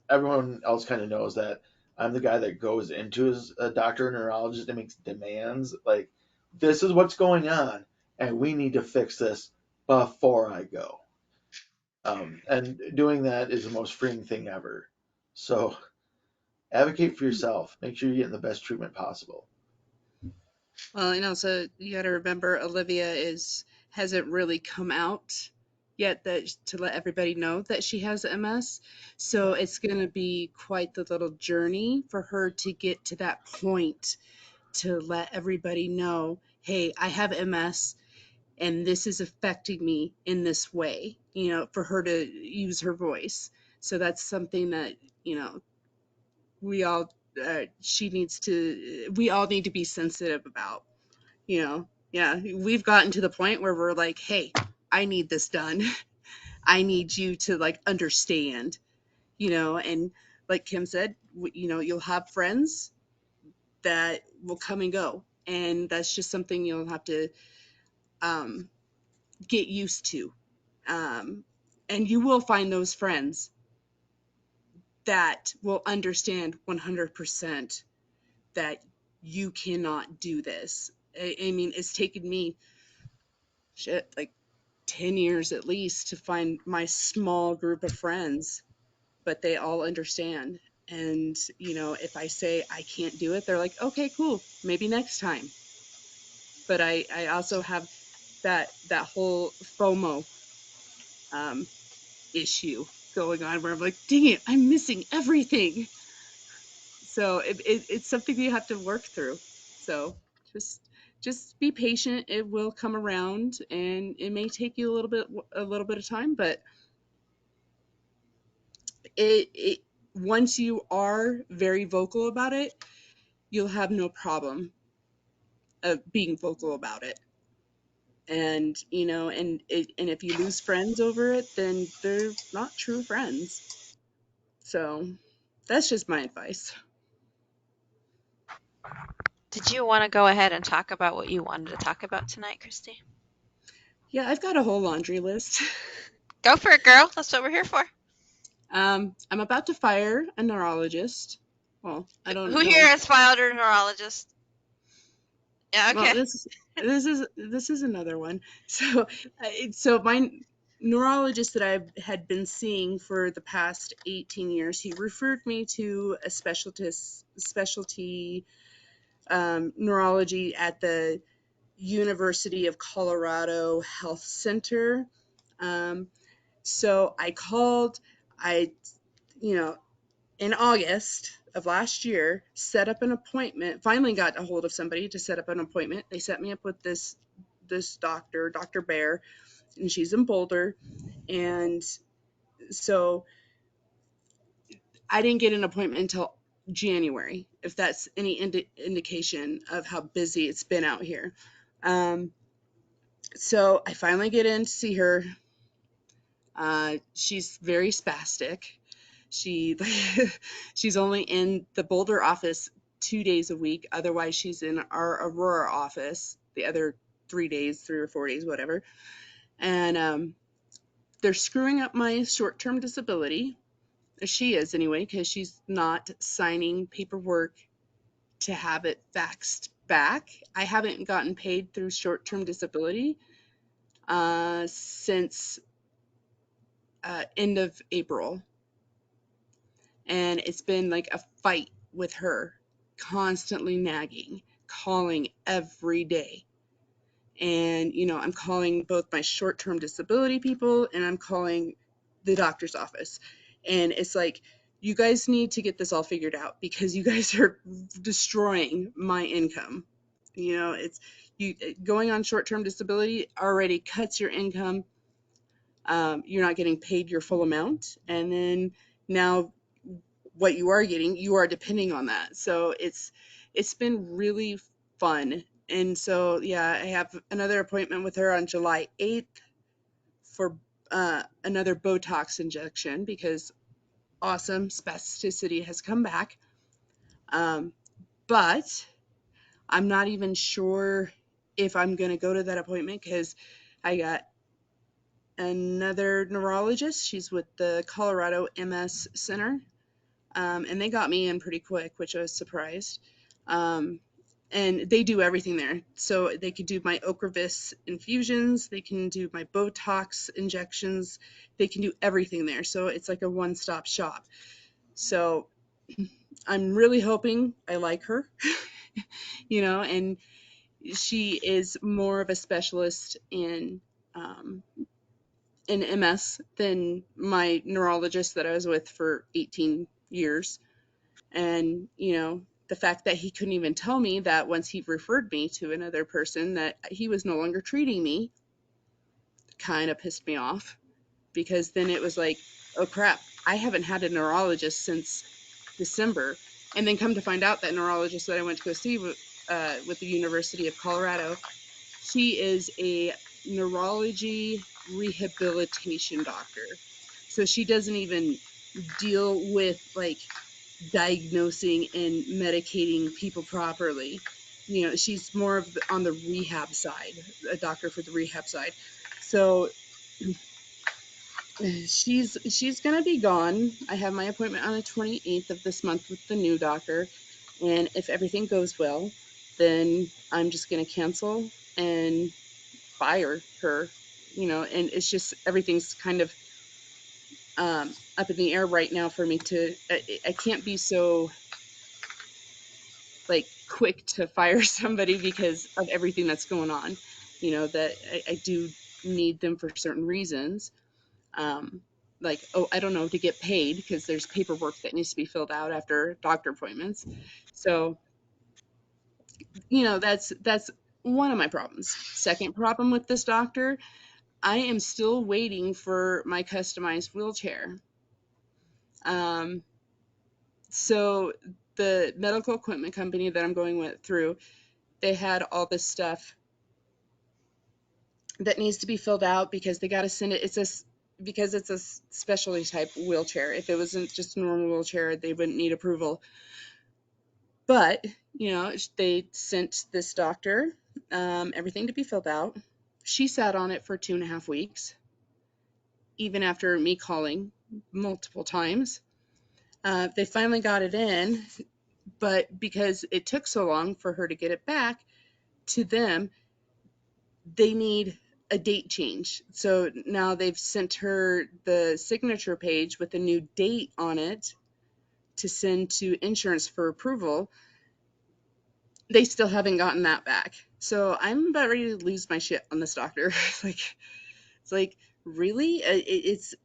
everyone else kind of knows that I'm the guy that goes into a doctor or neurologist and makes demands. Like, this is what's going on, and we need to fix this before I go. And doing that is the most freeing thing ever. So advocate for yourself. Make sure you're getting the best treatment possible. Well, so you got to remember, Olivia hasn't really come out yet to let everybody know that she has MS. So it's going to be quite the little journey for her to get to that point to let everybody know, hey, I have MS and this is affecting me in this way, for her to use her voice. So that's something that, we all need to be sensitive about. We've gotten to the point where we're like, hey, I need this done. I need you to like understand, and like Kim said, you'll have friends that will come and go, and that's just something you'll have to get used to. And you will find those friends that will understand 100% that you cannot do this. I mean, it's taken me like 10 years at least to find my small group of friends, but they all understand. And, if I say I can't do it, they're like, okay, cool, maybe next time. But I also have that whole FOMO issue going on where I'm like, dang it, I'm missing everything. So it's something you have to work through. So just be patient. It will come around, and it may take you a little bit of time, but it once you are very vocal about it, you'll have no problem of being vocal about it. And and if you lose friends over it, then they're not true friends. So that's just my advice. Did you want to go ahead and talk about what you wanted to talk about tonight, Christy? Yeah, I've got a whole laundry list. Go for it, girl. That's what we're here for. I'm about to fire a neurologist. Well, I don't Who know. here has filed a neurologist? Yeah, Well, okay. this is another one. So my neurologist that I had been seeing for the past 18 years, he referred me to a specialty neurology at the University of Colorado Health Center. So I called, you know, in August of last year, set up an appointment, finally got a hold of somebody to set up an appointment. They set me up with this doctor, Dr. Bear, and she's in Boulder. And so I didn't get an appointment until January, if that's any indication of how busy it's been out here. So I finally get in to see her. She's very spastic. She's only in the Boulder office 2 days a week. Otherwise, she's in our Aurora office the other 3 days, 3 or 4 days, whatever. And they're screwing up my short-term disability. She is anyway, because she's not signing paperwork to have it faxed back. I haven't gotten paid through short-term disability since end of April. And it's been like a fight with her, constantly nagging, calling every day. And, I'm calling both my short-term disability people and I'm calling the doctor's office. And it's like, you guys need to get this all figured out because you guys are destroying my income. It's going on short-term disability already cuts your income. You're not getting paid your full amount. And then now what you are getting, you are depending on that. So it's been really fun. And so, yeah, I have another appointment with her on July 8th for another Botox injection because awesome spasticity has come back. But I'm not even sure if I'm going to go to that appointment because I got another neurologist. She's with the Colorado MS Center. And they got me in pretty quick, which I was surprised. And they do everything there. So they could do my Ocrevus infusions, they can do my Botox injections, they can do everything there. So it's like a one-stop shop. So I'm really hoping I like her, and she is more of a specialist in MS than my neurologist that I was with for 18 years. And, the fact that he couldn't even tell me that once he referred me to another person that he was no longer treating me kind of pissed me off because then it was like, oh crap, I haven't had a neurologist since December. And then come to find out that neurologist that I went to go see with the University of Colorado, she is a neurology rehabilitation doctor. So she doesn't even deal with like diagnosing and medicating people properly. She's more of on the rehab side, a doctor for the rehab side. So she's gonna be gone. I have my appointment on the 28th of this month with the new doctor, and if everything goes well, then I'm just gonna cancel and fire her. And it's just everything's kind of up in the air right now for me to. I can't be so like quick to fire somebody because of everything that's going on, that I do need them for certain reasons. Like, I don't know, to get paid because there's paperwork that needs to be filled out after doctor appointments. So, that's one of my problems. Second problem with this doctor, I am still waiting for my customized wheelchair. So the medical equipment company that I'm going through, they had all this stuff that needs to be filled out because they got to send it. Because it's a specialty type wheelchair. If it wasn't just a normal wheelchair, they wouldn't need approval. But, they sent this doctor everything to be filled out. She sat on it for 2.5 weeks, even after me calling multiple times. They finally got it in, but because it took so long for her to get it back to them, they need a date change. So now they've sent her the signature page with a new date on it to send to insurance for approval. They still haven't gotten that back. So I'm about ready to lose my shit on this doctor. It's like, really? It's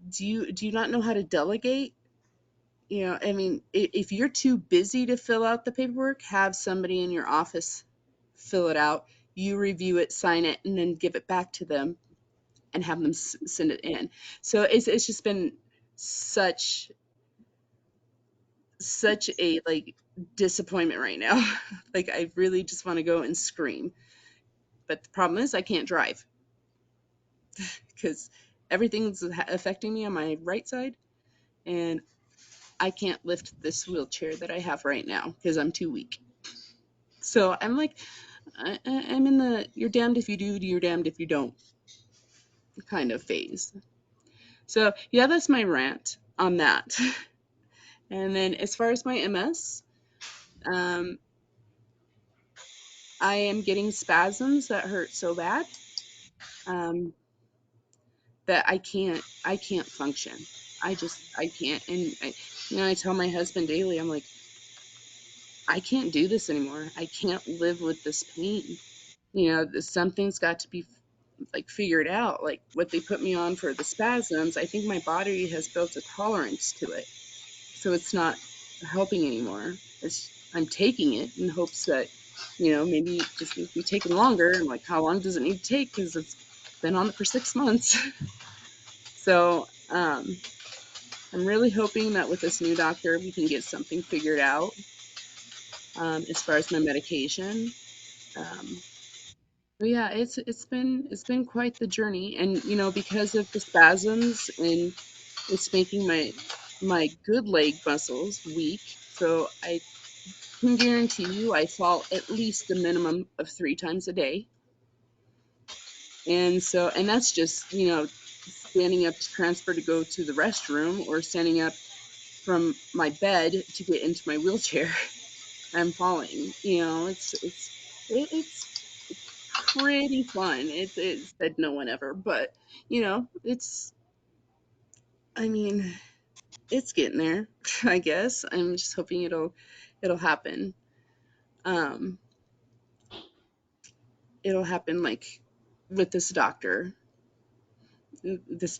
do you not know how to delegate? You know, I mean, if you're too busy to fill out the paperwork, have somebody in your office fill it out. You review it, sign it, and then give it back to them and have them send it in. So it's just been such a like disappointment right now. Like I really just want to go and scream. But the problem is I can't drive because everything's affecting me on my right side, and I can't lift this wheelchair that I have right now because I'm too weak. So I'm like, I'm in the you're damned if you do, you're damned if you don't kind of phase. So yeah, that's my rant on that. And then as far as my MS, I am getting spasms that hurt so bad that I can't function. I can't. And I tell my husband daily, I'm like, I can't do this anymore. I can't live with this pain. Something's got to be like figured out. Like what they put me on for the spasms, I think my body has built a tolerance to it, so it's not helping anymore. I'm taking it in hopes that maybe it just needs to be taken longer. And like, how long does it need to take? Because it's been on it for 6 months. So I'm really hoping that with this new doctor we can get something figured out as far as my medication. But yeah, it's been quite the journey, and because of the spasms, and it's making my good leg muscles weak. So I can guarantee you I fall at least a minimum of 3 times a day. And that's just standing up to transfer to go to the restroom, or standing up from my bed to get into my wheelchair. I'm falling. It's pretty fun. It's said no one ever, but I mean, it's getting there. I guess I'm just hoping it'll happen. It'll happen like with this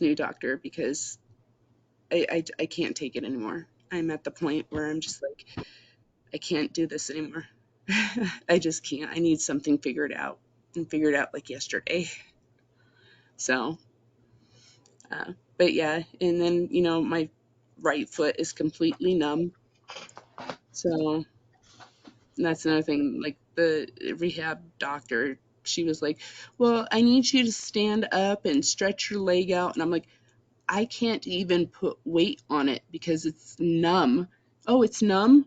new doctor, because I can't take it anymore. I'm at the point where I'm just like, I can't do this anymore. I just can't. I need something figured out, and figured out like yesterday. So, but yeah, and then my right foot is completely numb. So that's another thing. Like the rehab doctor, she was like, "Well, I need you to stand up and stretch your leg out," and I'm like, I can't even put weight on it because it's numb. Oh, it's numb?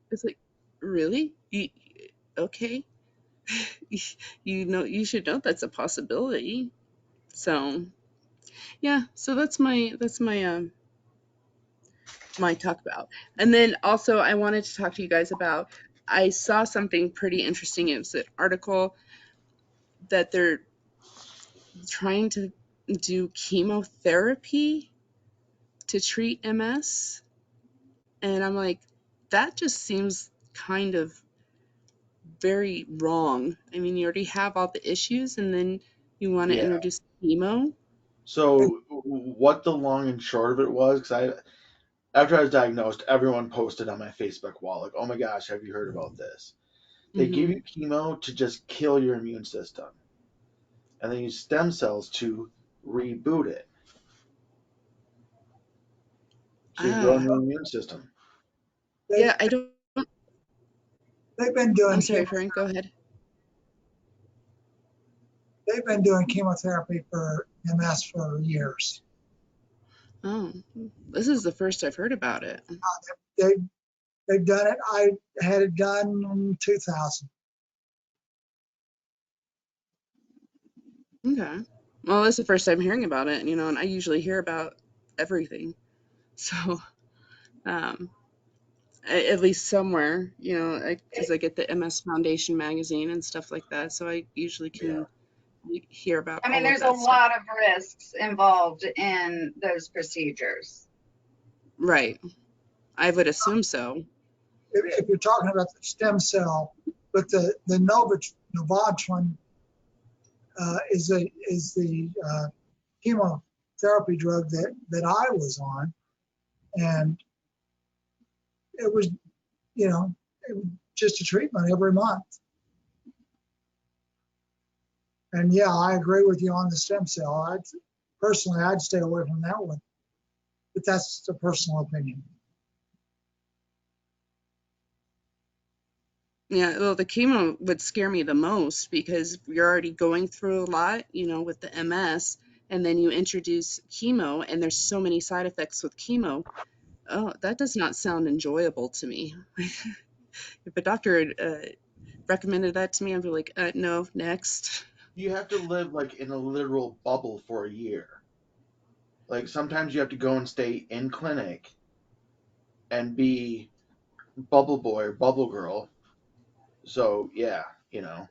It's like, really? Okay. You should know that's a possibility. So, yeah, so that's my talk about. And then also I wanted to talk to you guys about, I saw something pretty interesting. It was an article that they're trying to do chemotherapy to treat MS. And I'm like, that just seems kind of very wrong. I mean, you already have all the issues, and then you want to Yeah. introduce chemo. So what the long and short of it was, because after I was diagnosed, everyone posted on my Facebook wall, like, oh my gosh, have you heard about this? They give you chemo to just kill your immune system, and they use stem cells to reboot it. So you grow a new immune system. Yeah, I don't. They've been doing. I'm sorry, Frank. Go ahead. They've been doing chemotherapy for MS for years. Oh, this is the first I've heard about it. They've done it. I had it done in 2000. Okay. Well, this is the first time hearing about it, and I usually hear about everything. So, um, at least somewhere, because I get the MS Foundation magazine and stuff like that, so I usually can hear about I mean, all of there's a that stuff. lot of risks involved in those procedures. Right. I would assume so. If you're talking about the stem cell, but the Novatron is the chemotherapy drug that I was on, and it was, it was just a treatment every month. And yeah, I agree with you on the stem cell. Personally, I'd stay away from that one, but that's a personal opinion. Yeah, well, the chemo would scare me the most because you're already going through a lot, with the MS, and then you introduce chemo, and there's so many side effects with chemo. Oh, that does not sound enjoyable to me. If a doctor had recommended that to me, I'd be like, no, next. You have to live like in a literal bubble for a year. Like sometimes you have to go and stay in clinic and be bubble boy or bubble girl. So yeah, so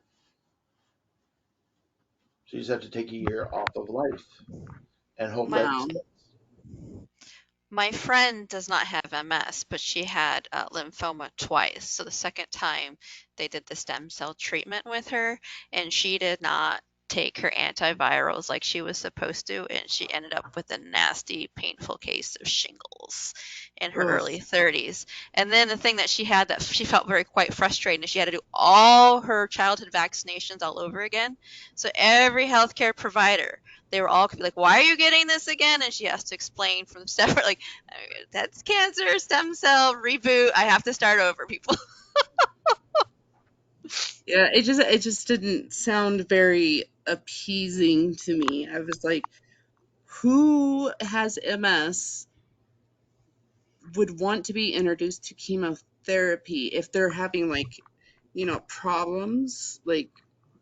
you just have to take a year off of life and hope that Wow. My friend does not have MS, but she had lymphoma twice. So the second time they did the stem cell treatment with her, and she did not take her antivirals like she was supposed to, and she ended up with a nasty, painful case of shingles in her Ugh. early 30s. And then the thing that she had that she felt very quite frustrated is she had to do all her childhood vaccinations all over again. So every healthcare provider, they were all like, why are you getting this again? And she has to explain from separate, like, that's cancer, stem cell, reboot. I have to start over, people. Yeah, it just didn't sound very appeasing to me. I was like, who has MS would want to be introduced to chemotherapy if they're having problems like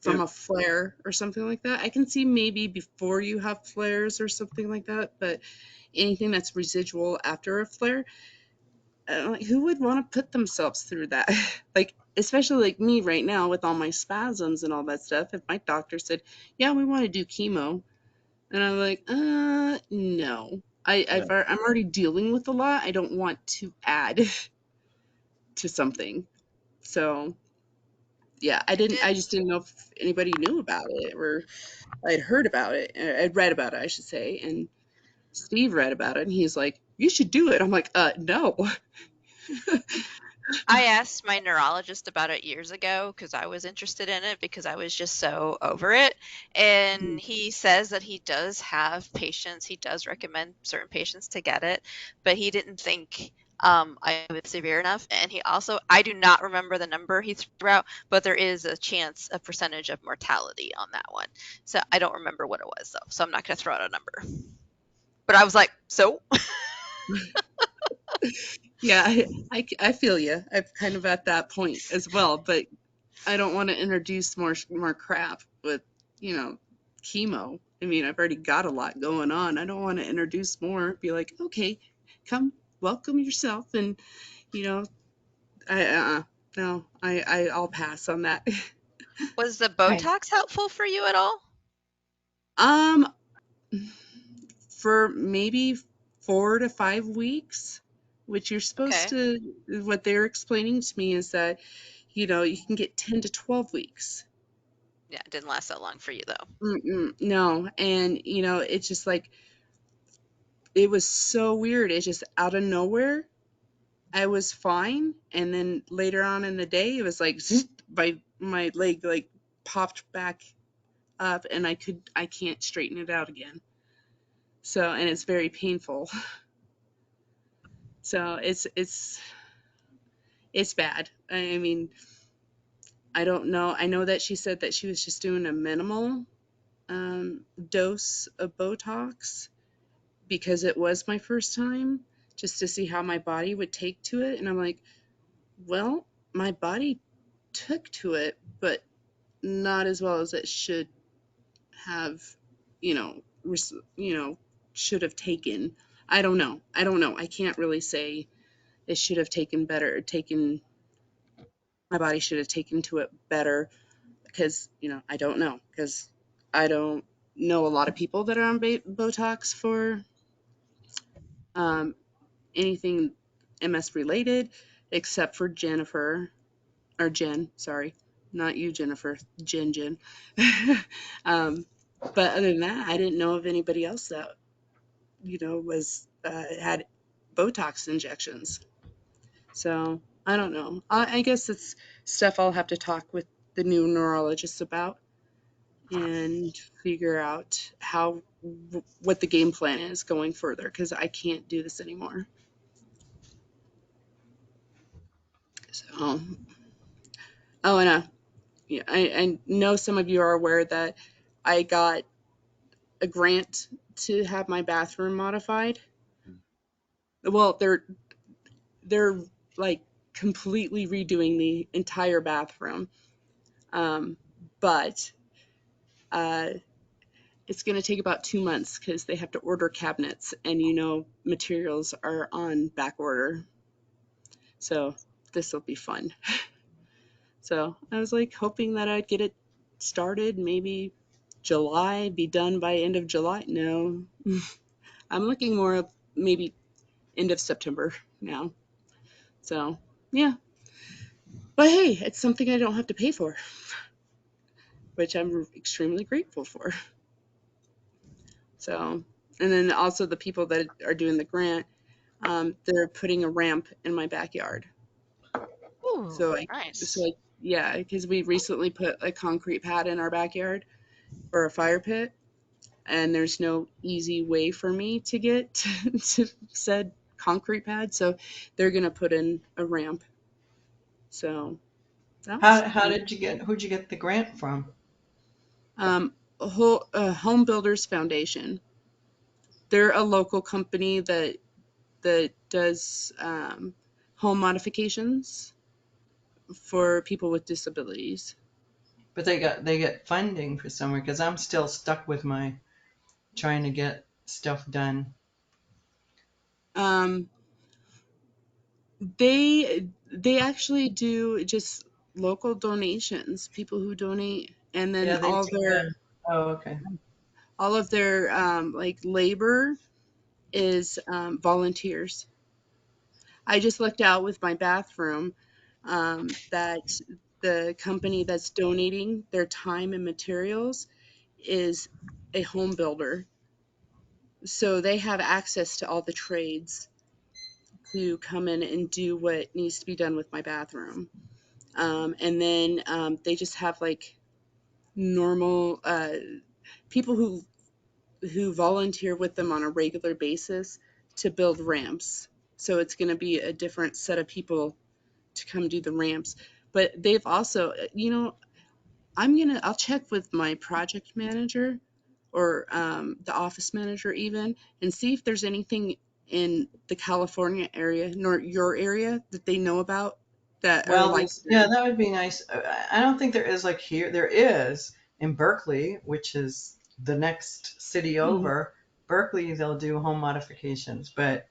from if a flare or something like that? I can see maybe before you have flares or something like that, but anything that's residual after a flare, like, who would want to put themselves through that? Like, especially like me right now with all my spasms and all that stuff. If my doctor said, "Yeah, we want to do chemo," and I'm like, no. yeah. I'm already dealing with a lot. I don't want to add to something. So yeah, I did. I just didn't know if anybody knew about it or I'd heard about it. I'd read about it, I should say. And Steve read about it and he's like, you should do it. I'm like, no. I asked my neurologist about it years ago because I was interested in it because I was just so over it. And he says that he does have patients, he does recommend certain patients to get it, but he didn't think I was severe enough. And he also, I do not remember the number he threw out, but there is a percentage of mortality on that one. So I don't remember what it was though. So I'm not going to throw out a number. But I was like, so? Yeah, I feel you. I'm kind of at that point as well, but I don't want to introduce more crap with, chemo. I mean, I've already got a lot going on. I don't want to introduce more. Be like, okay, come welcome yourself, and you know, no, I'll pass on that. Was the Right. Botox helpful for you at all? Um, for maybe 4 to 5 weeks, which you're supposed Okay. to. What they're explaining to me is that, you can get 10 to 12 weeks. Yeah, it didn't last that long for you though. No, and it's just like it was so weird. It's just out of nowhere. I was fine, and then later on in the day, it was like my leg like popped back up, and I can't straighten it out again. So, and it's very painful. So it's bad. I mean, I don't know. I know that she said that she was just doing a minimal dose of Botox because it was my first time, just to see how my body would take to it. And I'm like, well, my body took to it, but not as well as it should have, should have taken. I don't know. I can't really say it should have taken better, my body should have taken to it better, because, I don't know, because I don't know a lot of people that are on Botox for anything MS related, except for Jennifer, or Jen, sorry, not you, Jennifer, Jen. But other than that, I didn't know of anybody else that, was had Botox injections. So I don't know. I guess it's stuff I'll have to talk with the new neurologist about and figure out what the game plan is going further, because I can't do this anymore. So, and yeah, I know some of you are aware that I got a grant to have my bathroom modified. Well, they're like completely redoing the entire bathroom, but it's going to take about 2 months because they have to order cabinets, and materials are on back order. So this will be fun. So I was like hoping that I'd get it started maybe July, be done by end of July. No, I'm looking more of maybe end of September now. So yeah, but hey, it's something I don't have to pay for, which I'm extremely grateful for. So, and then also the people that are doing the grant, they're putting a ramp in my backyard. Ooh, So nice. yeah, because we recently put a concrete pad in our backyard for a fire pit, and there's no easy way for me to get to said concrete pad, so they're gonna put in a ramp. So that was How fun. who'd you get the grant from? Home Builders Foundation. They're a local company that does home modifications for people with disabilities. But they get funding for somewhere, because I'm still stuck with my trying to get stuff done. They actually do just local donations, people who donate, and then Yeah, they do that. Oh, okay. all of their like labor is volunteers. I just looked out with my bathroom that the company that's donating their time and materials is a home builder. So they have access to all the trades to come in and do what needs to be done with my bathroom. And then they just have like normal people who volunteer with them on a regular basis to build ramps. So it's going to be a different set of people to come do the ramps. But they've also, I'll check with my project manager or the office manager even, and see if there's anything in the California area, nor your area, that they know about that are Well, like yeah, them. that would be nice. I don't think there is like here. There is in Berkeley, which is the next city Mhm. over. Berkeley, they'll do home modifications, but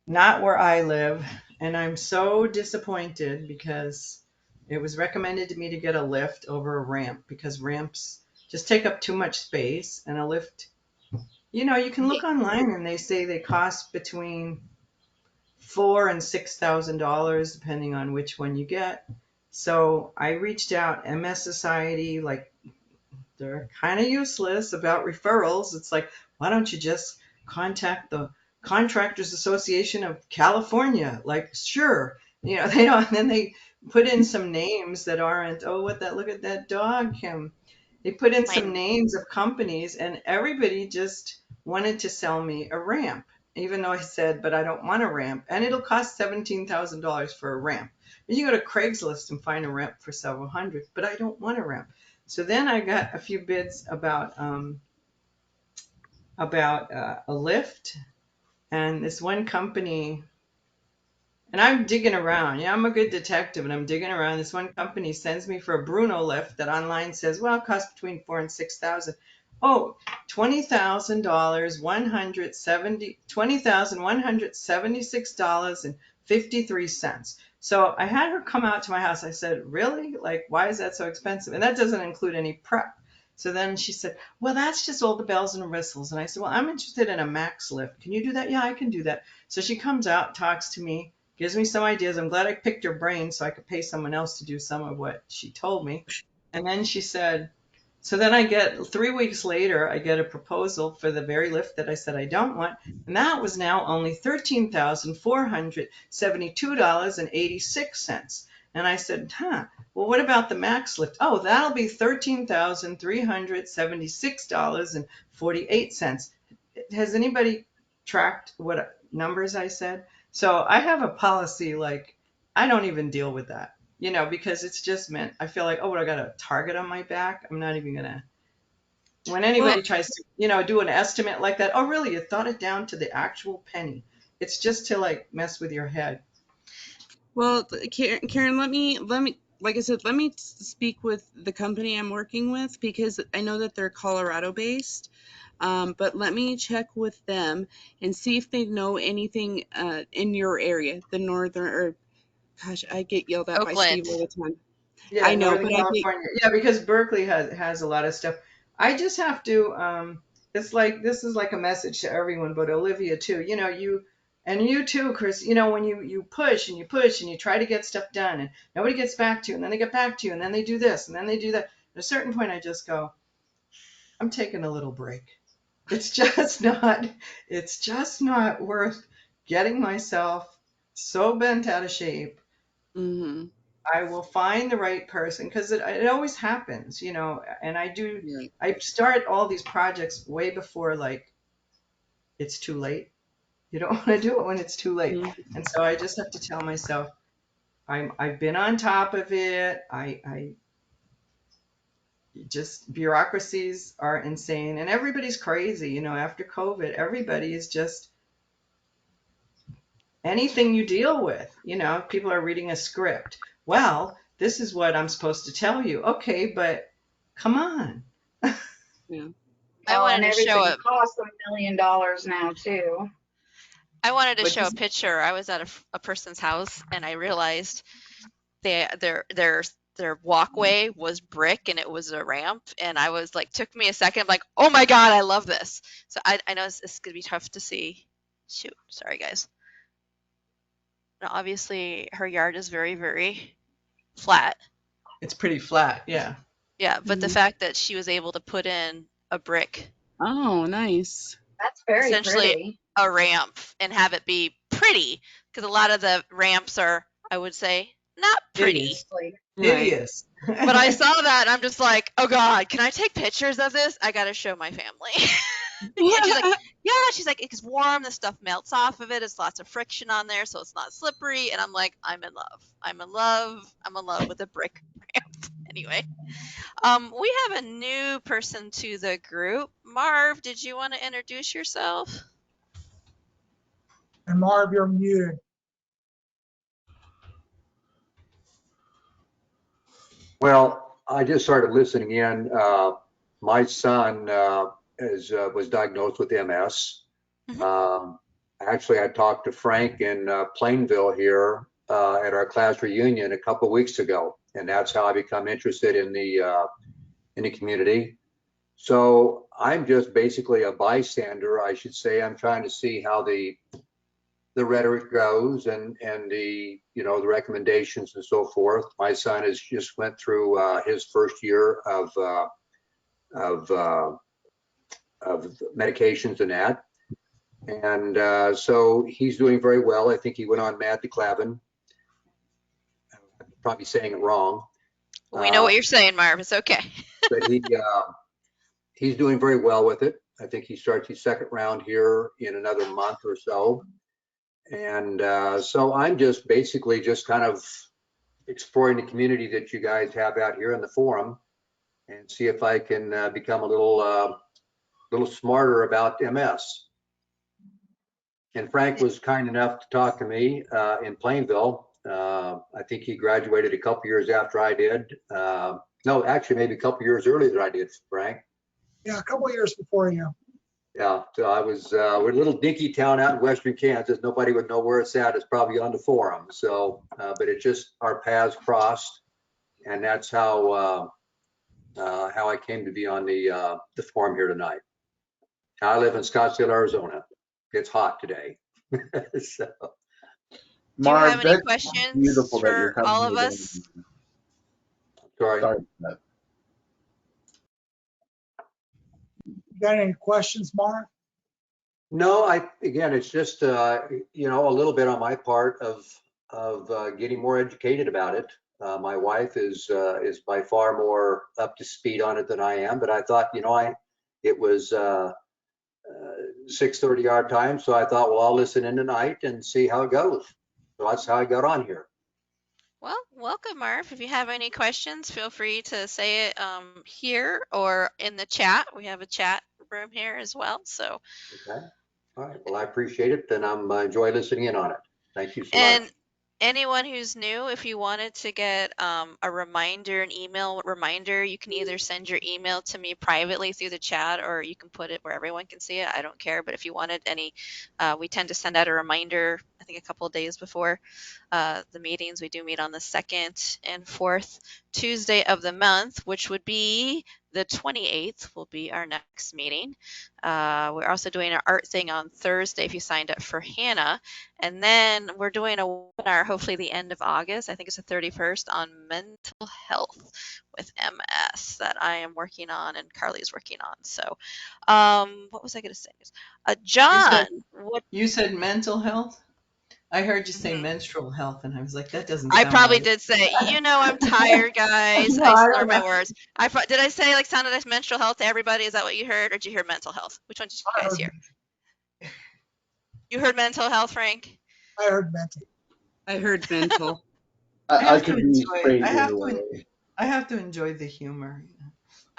not where I live. And I'm so disappointed because it was recommended to me to get a lift over a ramp, because ramps just take up too much space, and a lift, you can look online and they say they cost between $4,000 and $6,000 depending on which one you get. So I reached out, MS Society, like they're kind of useless about referrals. It's like, why don't you just contact the Contractors Association of California? Like, sure, they don't. And then they put in some names that aren't. Oh, look at that dog, Kim. They put in some My names of companies, and everybody just wanted to sell me a ramp, even though I said, but I don't want a ramp, and it'll cost $17,000 for a ramp. And you go to Craigslist and find a ramp for several hundred, but I don't want a ramp. So then I got a few bids about a lift, and this one company. And I'm digging around. Yeah, I'm a good detective, and I'm digging around. This one company sends me for a Bruno lift that online says, well, it costs between 4,000 and 6,000. oh, $20,176 $20,176.53. So I had her come out to my house. I said, really? Like, why is that so expensive? And that doesn't include any prep. So then she said, well, that's just all the bells and whistles. And I said, well, I'm interested in a max lift. Can you do that? Yeah, I can do that. So she comes out, talks to me, gives me some ideas. I'm glad I picked her brain so I could pay someone else to do some of what she told me. And then she said, so then I get 3 weeks later, I get a proposal for the very lift that I said I don't want. And that was now only $13,472.86. And I said, well, what about the max lift? Oh, that'll be $13,376.48. Has anybody tracked what numbers I said? So I have a policy, like, I don't even deal with that. Because it's just meant, I feel like, oh, what, I got a target on my back? I'm not even gonna, when anybody tries to, do an estimate like that, oh, really, you thought it down to the actual penny. It's just to like mess with your head. Well, Karen, let me, like I said, let me speak with the company I'm working with, because I know that they're Colorado based. But let me check with them and see if they know anything in your area, the northern, or gosh, I get yelled at by Steve all the time. Yeah, I know, Northern but California. Yeah, because Berkeley has a lot of stuff. I just have to. It's like, this is like a message to everyone, but Olivia too. You too, Chris. When you push and you push and you try to get stuff done, and nobody gets back to you, and then they get back to you, and then they do this, and then they do that. At a certain point, I just go, I'm taking a little break. It's just not. It's just not worth getting myself so bent out of shape. Mm-hmm. I will find the right person, because it always happens, and I start all these projects way before, like, it's too late. You don't want to do it when it's too late. Mm-hmm. And so I just have to tell myself, I've been on top of it. I just, bureaucracies are insane, and everybody's crazy, after COVID, everybody is just, anything you deal with, people are reading a script. Well, this is what I'm supposed to tell you. Okay, but come on. Yeah. And everything costs $1 million now too. I wanted to But show a picture. I was at a person's house and I realized their walkway was brick and it was a ramp, and I was like, took me a second, like, oh my god, I love this. So I know it's gonna be tough to see. Shoot, sorry guys. Now, obviously her yard is very, very flat. It's pretty flat, yeah. Yeah, but the Mhm. fact that she was able to put in a brick, Oh, nice. That's very essentially pretty. a ramp, and have it be pretty, because a lot of the ramps are, I would say, not pretty. Hideous. But I saw that and I'm just like, oh god, can I take pictures of this? I gotta show my family. And she's like, yeah, she's like, it's warm, the stuff melts off of it, it's lots of friction on there, so it's not slippery. And I'm like, I'm in love with a brick ramp. Anyway, we have a new person to the group. Marv, did you want to introduce yourself? And Marv, you're muted. Well, I just started listening in. My son was diagnosed with MS. Actually, I talked to Frank in Plainville here at our class reunion a couple of weeks ago, and that's how I become interested in the community. So I'm just basically a bystander, I should say. I'm trying to see how the rhetoric goes and the the recommendations and so forth. My son has just went through his first year of medications and that, and so he's doing very well. I think he went on Madclavin. I'm probably saying it wrong. We know what you're saying, Marv. It's okay. But he's doing very well with it. I think he starts his second round here in another month or so. And so I'm just basically just kind of exploring the community that you guys have out here in the forum, and see if I can become a little smarter about MS. And Frank was kind enough to talk to me in Plainville. I think he graduated a couple years after I did. No, actually maybe a couple years earlier than I did, Frank. Yeah, a couple of years before you. Yeah, so I was, we're a little dinky town out in western Kansas. Nobody would know where it's at. It's probably on the forum. So, but it just, our paths crossed. And that's how I came to be on the forum here tonight. I live in Scottsdale, Arizona. It's hot today. So, Do you have Marv, any that's questions beautiful that you're for coming all here of to us? sorry. Sorry about that. You got any questions, Mark? No, again, it's just, you know, a little bit on my part of getting more educated about it. My wife is by far more up to speed on it than I am, but I thought, you know, it was 6:30 our time, so I thought, well, I'll listen in tonight and see how it goes. So that's how I got on here. Well, welcome, Marv. If you have any questions, feel free to say it here or in the chat. We have a chat room here as well. So, Okay. All right. Well, I appreciate it, and I'm enjoy listening in on it. Thank you so and much. anyone who's new, if you wanted to get a reminder, an email reminder, you can either send your email to me privately through the chat, or you can put it where everyone can see it. I don't care. But if you wanted any, we tend to send out a reminder, I think a couple of days before the meetings. We do meet on the 2nd and 4th Tuesday of the month, which would be the 28th will be our next meeting. We're also doing an art thing on Thursday if you signed up for Hannah. And then we're doing a webinar, hopefully the end of August. I think it's the 31st on mental health with MS that I am working on and Carly's working on. So what was I going to say? John, what? You said mental health? I heard you say Mhm. menstrual health, and I was like, that doesn't I sound probably right. did say, you know, I'm tired, guys. No, I I slur don't my know. words. Did I say like sounded like menstrual health to everybody? Is that what you heard, or did you hear mental health? Which one did you guys hear? You heard mental health, Frank? I heard mental. I heard mental. I could be straight either way. I have to enjoy the humor.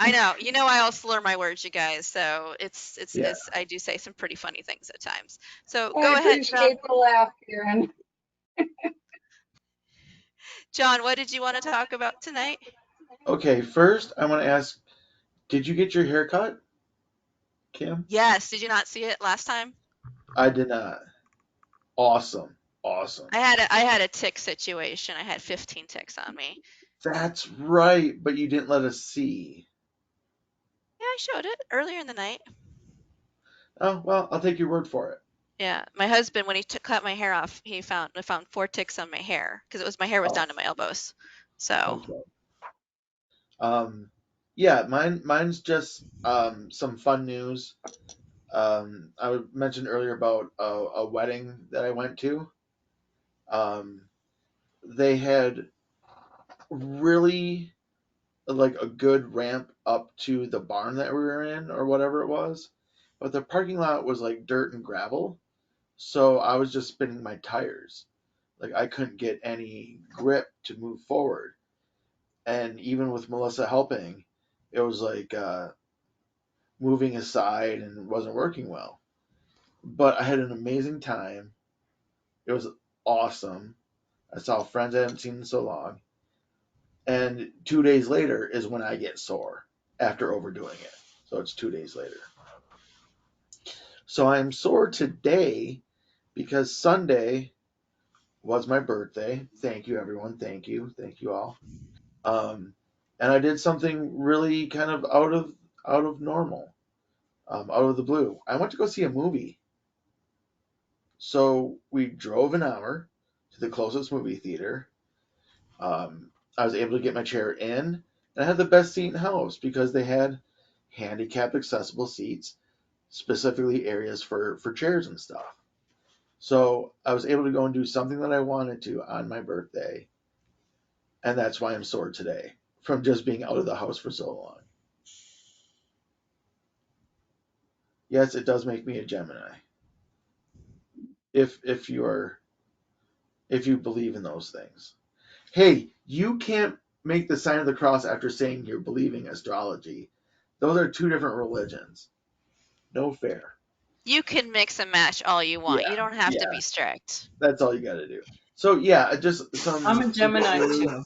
I know. You know, I all slur my words, you guys. So it's Yeah. I do say some pretty funny things at times. So I go ahead, John. appreciate the laugh, Karen. John, what did you want to talk about tonight? Okay, first I want to ask, did you get your hair cut, Kim? Yes. Did you not see it last time? I did not. Awesome. Awesome. I had a tick situation. I had 15 ticks on me. That's right, but you didn't let us see. Yeah, I showed it earlier in the night. Oh, well, I'll take your word for it. Yeah, my husband, when he cut my hair off, I found 4 ticks on my hair because my hair was down to my elbows. So Okay. Yeah, mine's just some fun news. I mentioned earlier about a wedding that I went to. They had really like a good ramp up to the barn that we were in or whatever it was, but the parking lot was like dirt and gravel, so I was just spinning my tires. Like I couldn't get any grip to move forward, and even with Melissa helping, it was like moving aside and wasn't working well. But I had an amazing time. It was awesome. I saw friends I hadn't seen in so long. And 2 days later is when I get sore after overdoing it. So it's 2 days later. So I'm sore today because Sunday was my birthday. Thank you, everyone. Thank you. Thank you all. And I did something really kind of out of normal, out of the blue. I went to go see a movie. So we drove an hour to the closest movie theater. I was able to get my chair in, and I had the best seat in the house because they had handicapped accessible seats, specifically areas for chairs and stuff. So I was able to go and do something that I wanted to on my birthday, and that's why I'm sore today from just being out of the house for so long. Yes, it does make me a Gemini. If you believe in those things. Hey, you can't make the sign of the cross after saying you're believing astrology. Those are two different religions. No fair. you can mix and match all you want. Yeah, You don't have to yeah. be strict. That's all you got to do. So yeah, just some I'm a Gemini too.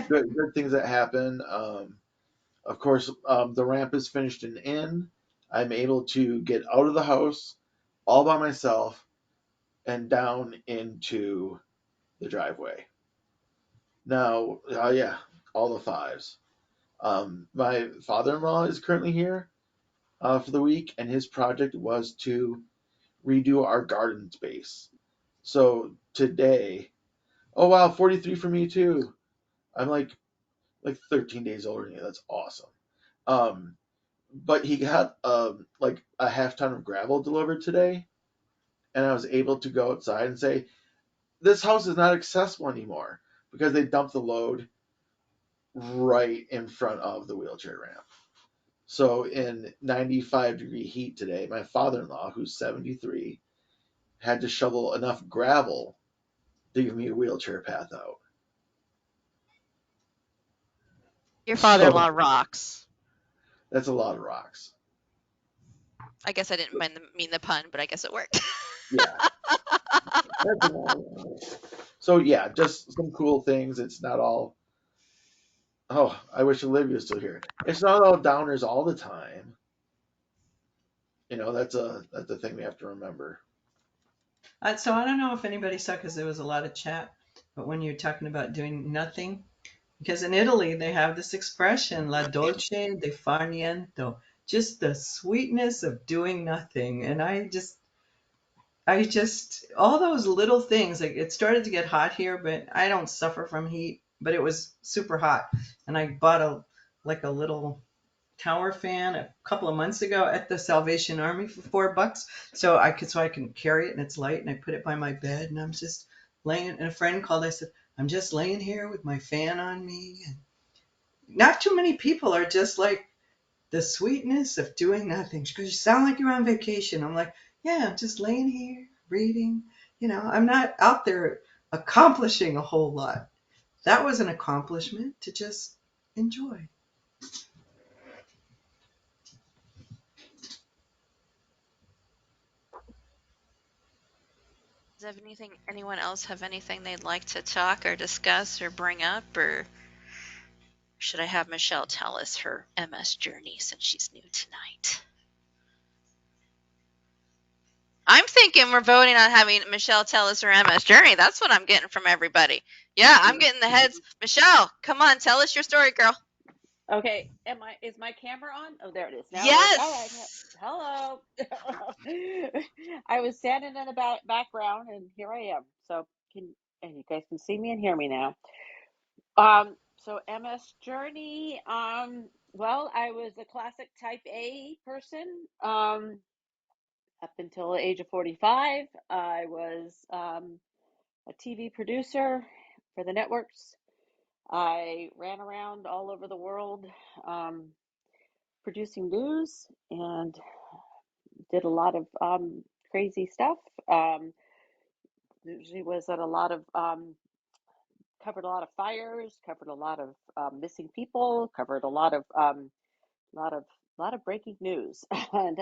good things that happen. Of course, the ramp is finished and in. I'm able to get out of the house all by myself and down into the driveway. Now, yeah, all the fives. My father-in-law is currently here for the week, and his project was to redo our garden space. So today, oh wow, 43 for me too. I'm like 13 days older than you. That's awesome. But he got like a half ton of gravel delivered today, and I was able to go outside and say, this house is not accessible anymore because they dumped the load right in front of the wheelchair ramp. So in 95-degree heat today, my father-in-law, who's 73, had to shovel enough gravel to give me a wheelchair path out. Your So father-in-law rocks. that's a lot of rocks. I guess I didn't mean the pun, but I guess it worked. Yeah. That's a lot of rocks. So yeah, just some cool things. It's not all, oh, I wish Olivia was still here. It's not all downers all the time. That's a thing we have to remember. So I don't know if anybody saw, because there was a lot of chat, but when you're talking about doing nothing, because in Italy they have this expression, la dolce de far niente, just the sweetness of doing nothing. And I just, all those little things, like it started to get hot here, but I don't suffer from heat, but it was super hot. And I bought a little tower fan a couple of months ago at the Salvation Army for $4, so I can carry it and it's light, and I put it by my bed, and I'm just laying. And a friend called. I said, I'm just laying here with my fan on me. And not too many people are just like the sweetness of doing nothing. She goes, you sound like you're on vacation. I'm like, yeah, I'm just laying here reading. I'm not out there accomplishing a whole lot. That was an accomplishment, to just enjoy. Does anyone else have anything they'd like to talk or discuss or bring up, or should I have Michelle tell us her MS journey since she's new tonight? I'm thinking we're voting on having Michelle tell us her MS journey. That's what I'm getting from everybody. Yeah, I'm getting the heads. Michelle, come on, tell us your story, girl. Okay, is my camera on? Oh, there it is. Now it works. All right. Yes. Hello. I was standing in the background, and here I am. So and you guys can see me and hear me now. So MS journey. Well, I was a classic type A person. Up until the age of 45, I was a TV producer for the networks. I ran around all over the world producing news and did a lot of crazy stuff. Usually was at a lot of covered a lot of fires, covered a lot of missing people, covered a lot of breaking news, and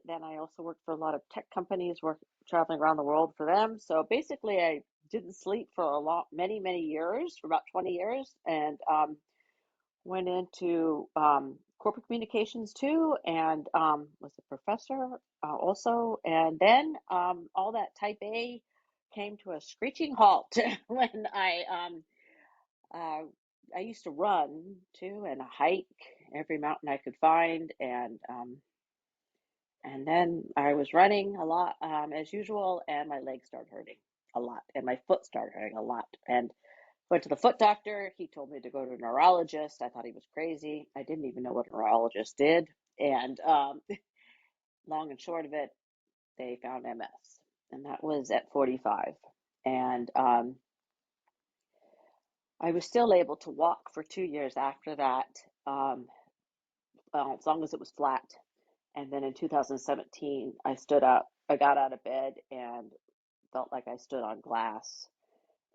then I also worked for a lot of tech companies, traveling around the world for them. So basically, I didn't sleep for many years, for about 20 years, and went into corporate communications too, and was a professor also. And then all that type A came to a screeching halt when I used to run too and hike every mountain I could find, and then I was running a lot as usual, and my legs started hurting a lot, and my foot started hurting a lot, and went to the foot doctor. He told me to go to a neurologist. I thought he was crazy. I didn't even know what a neurologist did. And long and short of it, they found MS. And that was at 45. And I was still able to walk for 2 years after that, as long as it was flat. And then in 2017, I stood up. I got out of bed and felt like I stood on glass.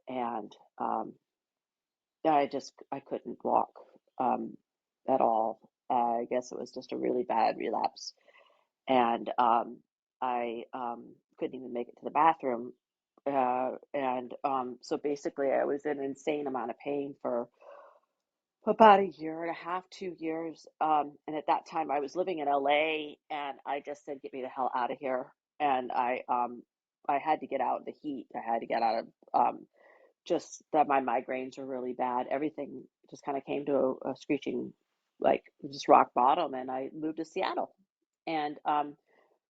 And I couldn't walk at all. I guess it was just a really bad relapse, and I couldn't even make it to the bathroom. And so basically, I was in an insane amount of pain for about a year and a half, 2 years. And at that time I was living in LA, and I just said, get me the hell out of here. And I had to get out of the heat. I had to get out of, just that my migraines were really bad. Everything just kind of came to a screeching, like just rock bottom. And I moved to Seattle, and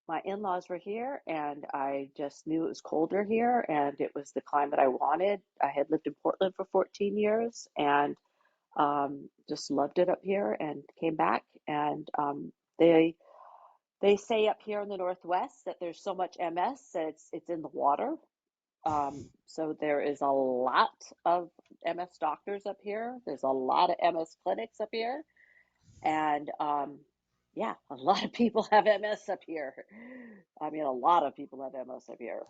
my in-laws were here, and I just knew it was colder here, and it was the climate I wanted. I had lived in Portland for 14 years, and just loved it up here, and came back. And they say up here in the Northwest that there's so much MS that it's in the water. So there is a lot of MS doctors up here. There's a lot of MS clinics up here. And yeah, a lot of people have MS up here. I mean, a lot of people have MS up here.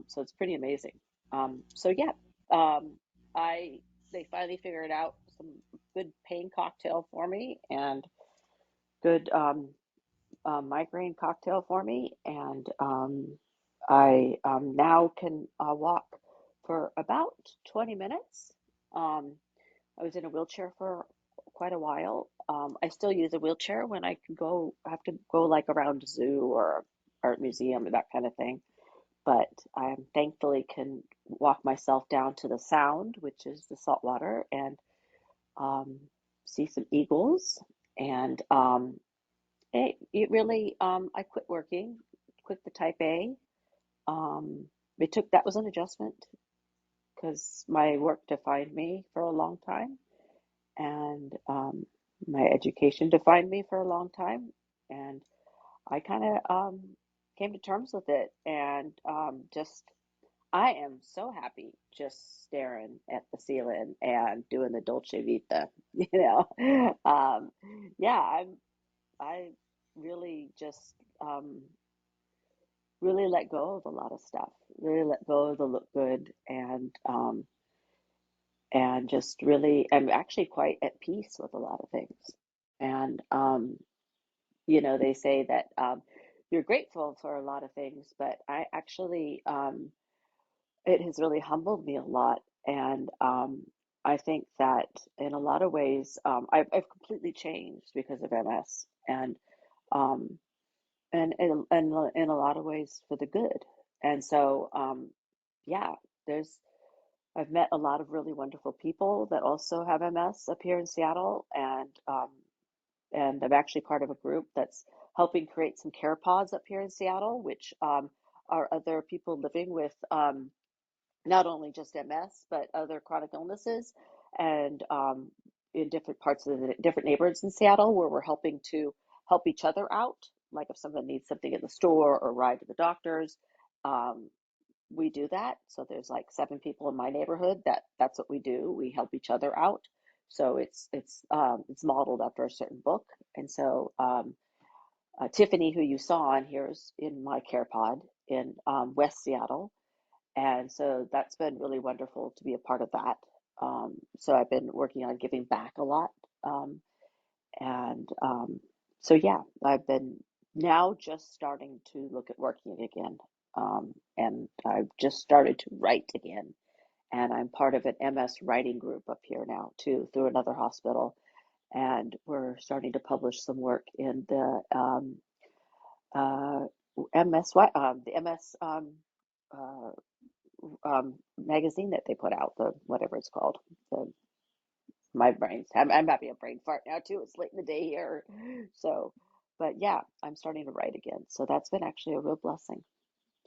So it's pretty amazing. So yeah, they finally figured out some good pain cocktail for me, and good migraine cocktail for me, and I now can walk for about 20 minutes. I was in a wheelchair for quite a while. I still use a wheelchair when I have to go like around a zoo or art museum or that kind of thing. But I thankfully can walk myself down to the Sound, which is the saltwater, and see some eagles. And it really, I quit working, quit the type A. That was an adjustment, because my work defined me for a long time, and my education defined me for a long time, and I kind of came to terms with it, and I am so happy just staring at the ceiling and doing the Dolce Vita, you know. Yeah, I really just really let go of a lot of stuff, really let go of the look good, and just really, I'm actually quite at peace with a lot of things. And you know, they say that you're grateful for a lot of things, but I actually, it has really humbled me a lot. And I think that in a lot of ways, I've completely changed because of MS, um, and in a lot of ways for the good. And so, yeah, I've met a lot of really wonderful people that also have MS up here in Seattle, and I'm actually part of a group that's helping create some care pods up here in Seattle, which are other people living with not only just MS, but other chronic illnesses, and in different parts of the different neighborhoods in Seattle, where we're helping to help each other out. Like if someone needs something in the store or ride to the doctors, we do that. So there's like 7 people in my neighborhood that's what we do. We help each other out. So it's modeled after a certain book. And so Tiffany, who you saw on here, is in my care pod in West Seattle. And so that's been really wonderful to be a part of that. So I've been working on giving back a lot. And so, yeah, I've been now just starting to look at working again. And I've just started to write again. And I'm part of an MS writing group up here now, too, through another hospital. And we're starting to publish some work in the MS magazine that they put out, the whatever it's called. My brain's, I'm having a brain fart now too. It's late in the day here. So, but yeah, I'm starting to write again. So that's been actually a real blessing.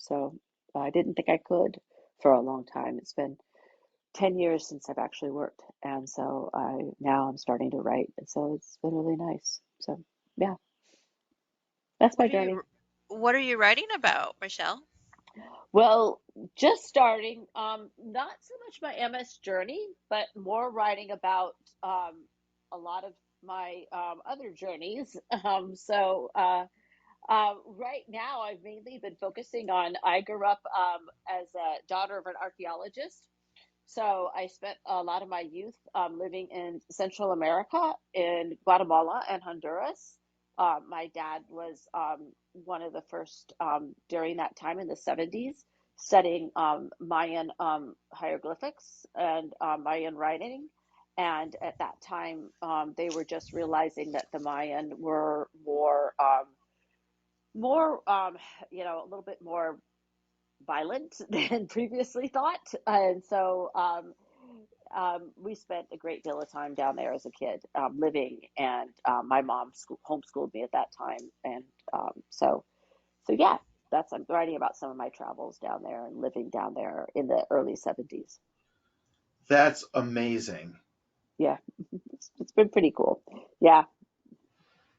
So I didn't think I could for a long time. It's been 10 years since I've actually worked. And so now I'm starting to write. And so it's been really nice. So yeah, that's my journey. What are you writing about, Michelle? Well, just starting, not so much my MS journey, but more writing about a lot of my other journeys. Right now, I've mainly been focusing on, I grew up as a daughter of an archaeologist. So I spent a lot of my youth living in Central America, in Guatemala and Honduras. My dad was one of the first during that time in the 70s studying Mayan hieroglyphics and Mayan writing. And at that time, they were just realizing that the Mayan were more, a little bit more violent than previously thought. And so we spent a great deal of time down there as a kid, living, and my mom homeschooled me at that time. And so yeah, I'm writing about some of my travels down there and living down there in the early 70s. That's amazing. Yeah, it's been pretty cool. Yeah.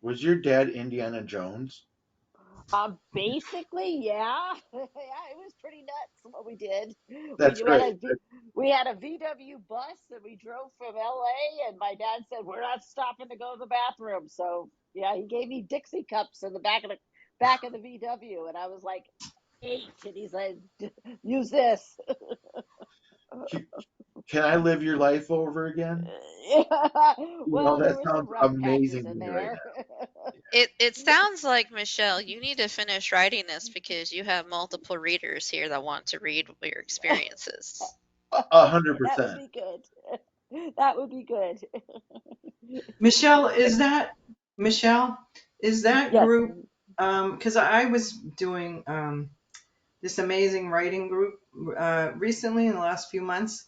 Was your dad Indiana Jones? Basically, yeah. Yeah, it was pretty nuts what we did. That's great. We had a VW bus and we drove from LA, and my dad said, "We're not stopping to go to the bathroom." So yeah, he gave me Dixie cups in the back of the VW, and I was like 8, and he said, "Use this." Can I live your life over again? Well, there That were sounds some rough amazing patches to in me right there. It sounds like, Michelle, you need to finish writing this because you have multiple readers here that want to read your experiences. now. Okay, 100%. that would be good. That would be good. Michelle, is that Yes. group? Because I was doing this amazing writing group recently in the last few months,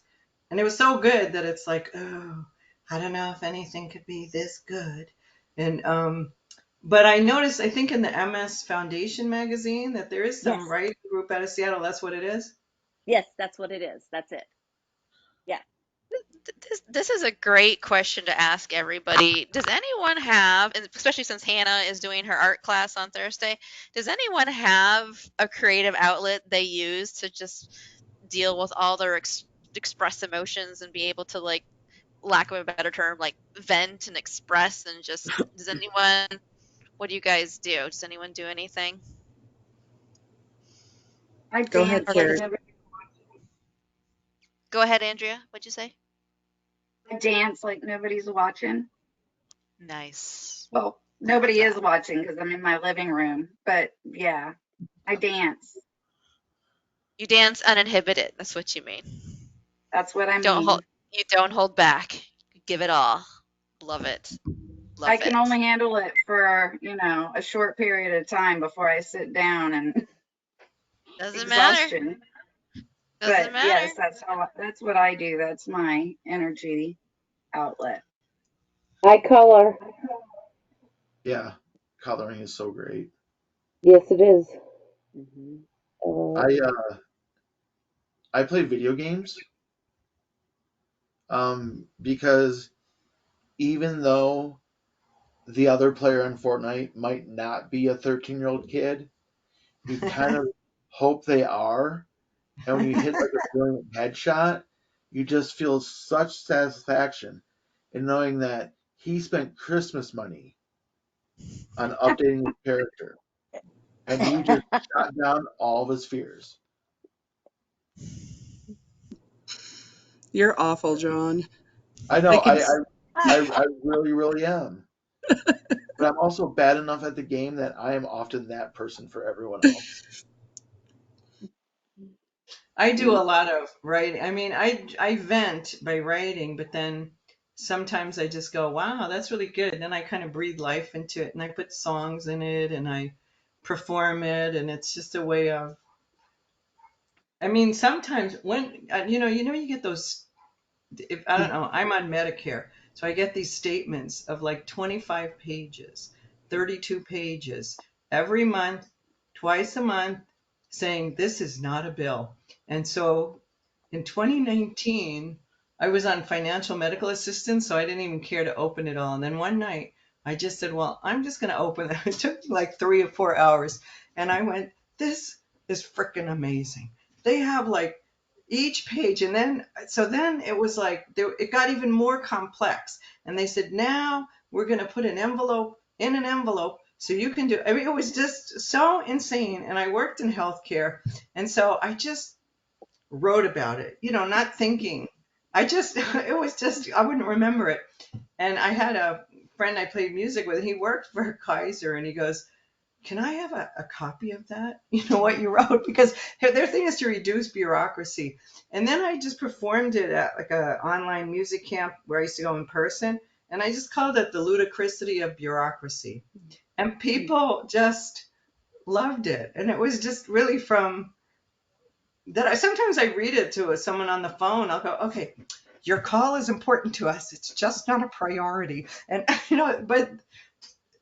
and it was so good that it's like, oh, I don't know if anything could be this good. And but I noticed, I think in the MS Foundation magazine, that there is some Yes. writing group out of Seattle. That's what it is. Yes, that's what it is. That's it. Yeah. This is a great question to ask everybody. Does anyone have, and especially since Hannah is doing her art class on Thursday, does anyone have a creative outlet they use to just deal with all their express emotions and be able to, like, lack of a better term, like vent and express and just, does anyone, what do you guys do? Does anyone do anything? I Go ahead, dance like Carrie. nobody. Go ahead, Andrea. What'd you say? I dance like nobody's watching. Nice. Well, nobody is watching because I'm in my living room. But yeah, I dance. You dance uninhibited. That's what you mean. That's what I Don't mean. hold. You don't hold back. You give it all. Love it. Love I can it. only handle it for, a short period of time before I sit down and Doesn't matter. exhaustion. Doesn't But matter. yes, that's what I do. That's my energy outlet. I color. Yeah, coloring is so great. Yes, it is. I play video games because even though the other player on Fortnite might not be a 13-year-old kid, you kind of hope they are. And when you hit like a brilliant headshot, you just feel such satisfaction in knowing that he spent Christmas money on updating his character, and you just shot down all of his fears. You're awful, John. I know, can I really, really am. But I'm also bad enough at the game that I am often that person for everyone else. I do a lot of writing. I mean, I vent by writing, but then sometimes I just go, wow, that's really good. And then I kind of breathe life into it, and I put songs in it, and I perform it, and it's just a way of. I mean, sometimes when you get those. If I don't know, I'm on Medicare, so I get these statements of like 25 pages, 32 pages every month, twice a month, saying this is not a bill. And so in 2019, I was on financial medical assistance, so I didn't even care to open it all. And then one night, I just said, well, I'm just going to open it. It took like 3 or 4 hours. And I went, this is freaking amazing. They have like each page. And then it was like, it got even more complex. And they said, now we're going to put an envelope in an envelope so you can do. I mean, it was just so insane. And I worked in healthcare. And so I just wrote about it, not thinking. It was just, I wouldn't remember it. And I had a friend I played music with, he worked for Kaiser, and he goes, can I have a copy of that? You know, what you wrote? Because their thing is to reduce bureaucracy. And then I just performed it at like a online music camp where I used to go in person. And I just called it the ludicrousity of bureaucracy. And people just loved it. And it was just really from that. Sometimes I read it to someone on the phone. I'll go, okay, your call is important to us. It's just not a priority. And, you know, but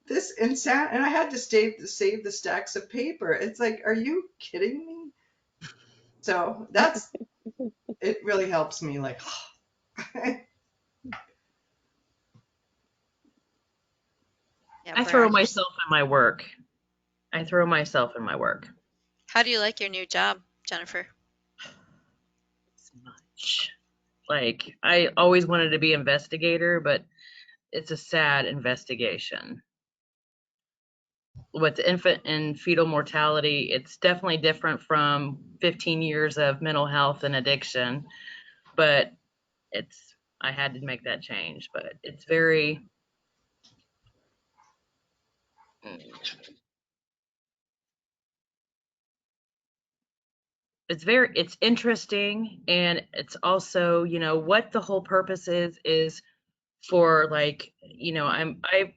this insane, and I had to save the stacks of paper. It's like, are you kidding me? So it really helps me. Like, Yeah, I throw Bernard, myself in my work. I throw myself in my work. how do you like your new job, Jennifer? Much. Like, I always wanted to be investigator, but it's a sad investigation. With infant and fetal mortality, it's definitely different from 15 years of mental health and addiction, but I had to make that change, but it's very, it's interesting, and it's also, you know, what the whole purpose is for, like, you know, I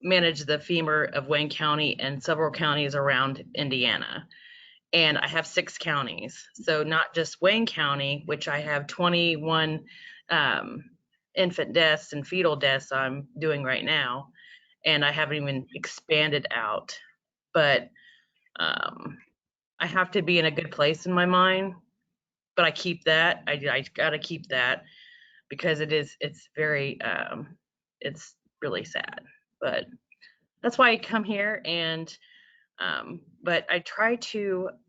manage the FEMA of Wayne County and several counties around Indiana. And I have 6 counties. So not just Wayne County, which I have 21 infant deaths and fetal deaths I'm doing right now. And I haven't even expanded out. But I have to be in a good place in my mind. But I keep that. I got to keep that because it's very, it's really sad. But that's why I come here. And but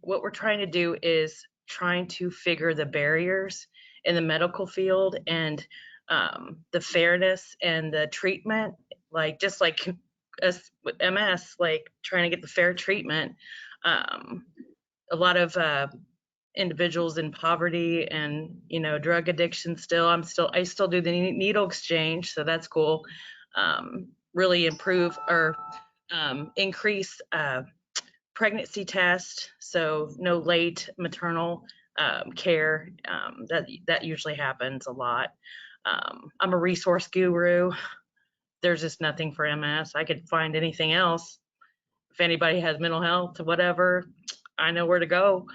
what we're trying to do is trying to figure the barriers in the medical field and the fairness and the treatment, like just like us with MS, like trying to get the fair treatment. A lot of individuals in poverty and, you know, drug addiction I still do the needle exchange, so that's cool. Really improve or increase pregnancy test, so no late maternal care. That usually happens a lot. I'm a resource guru. There's just nothing for MS. I could find anything else. If anybody has mental health, whatever, I know where to go.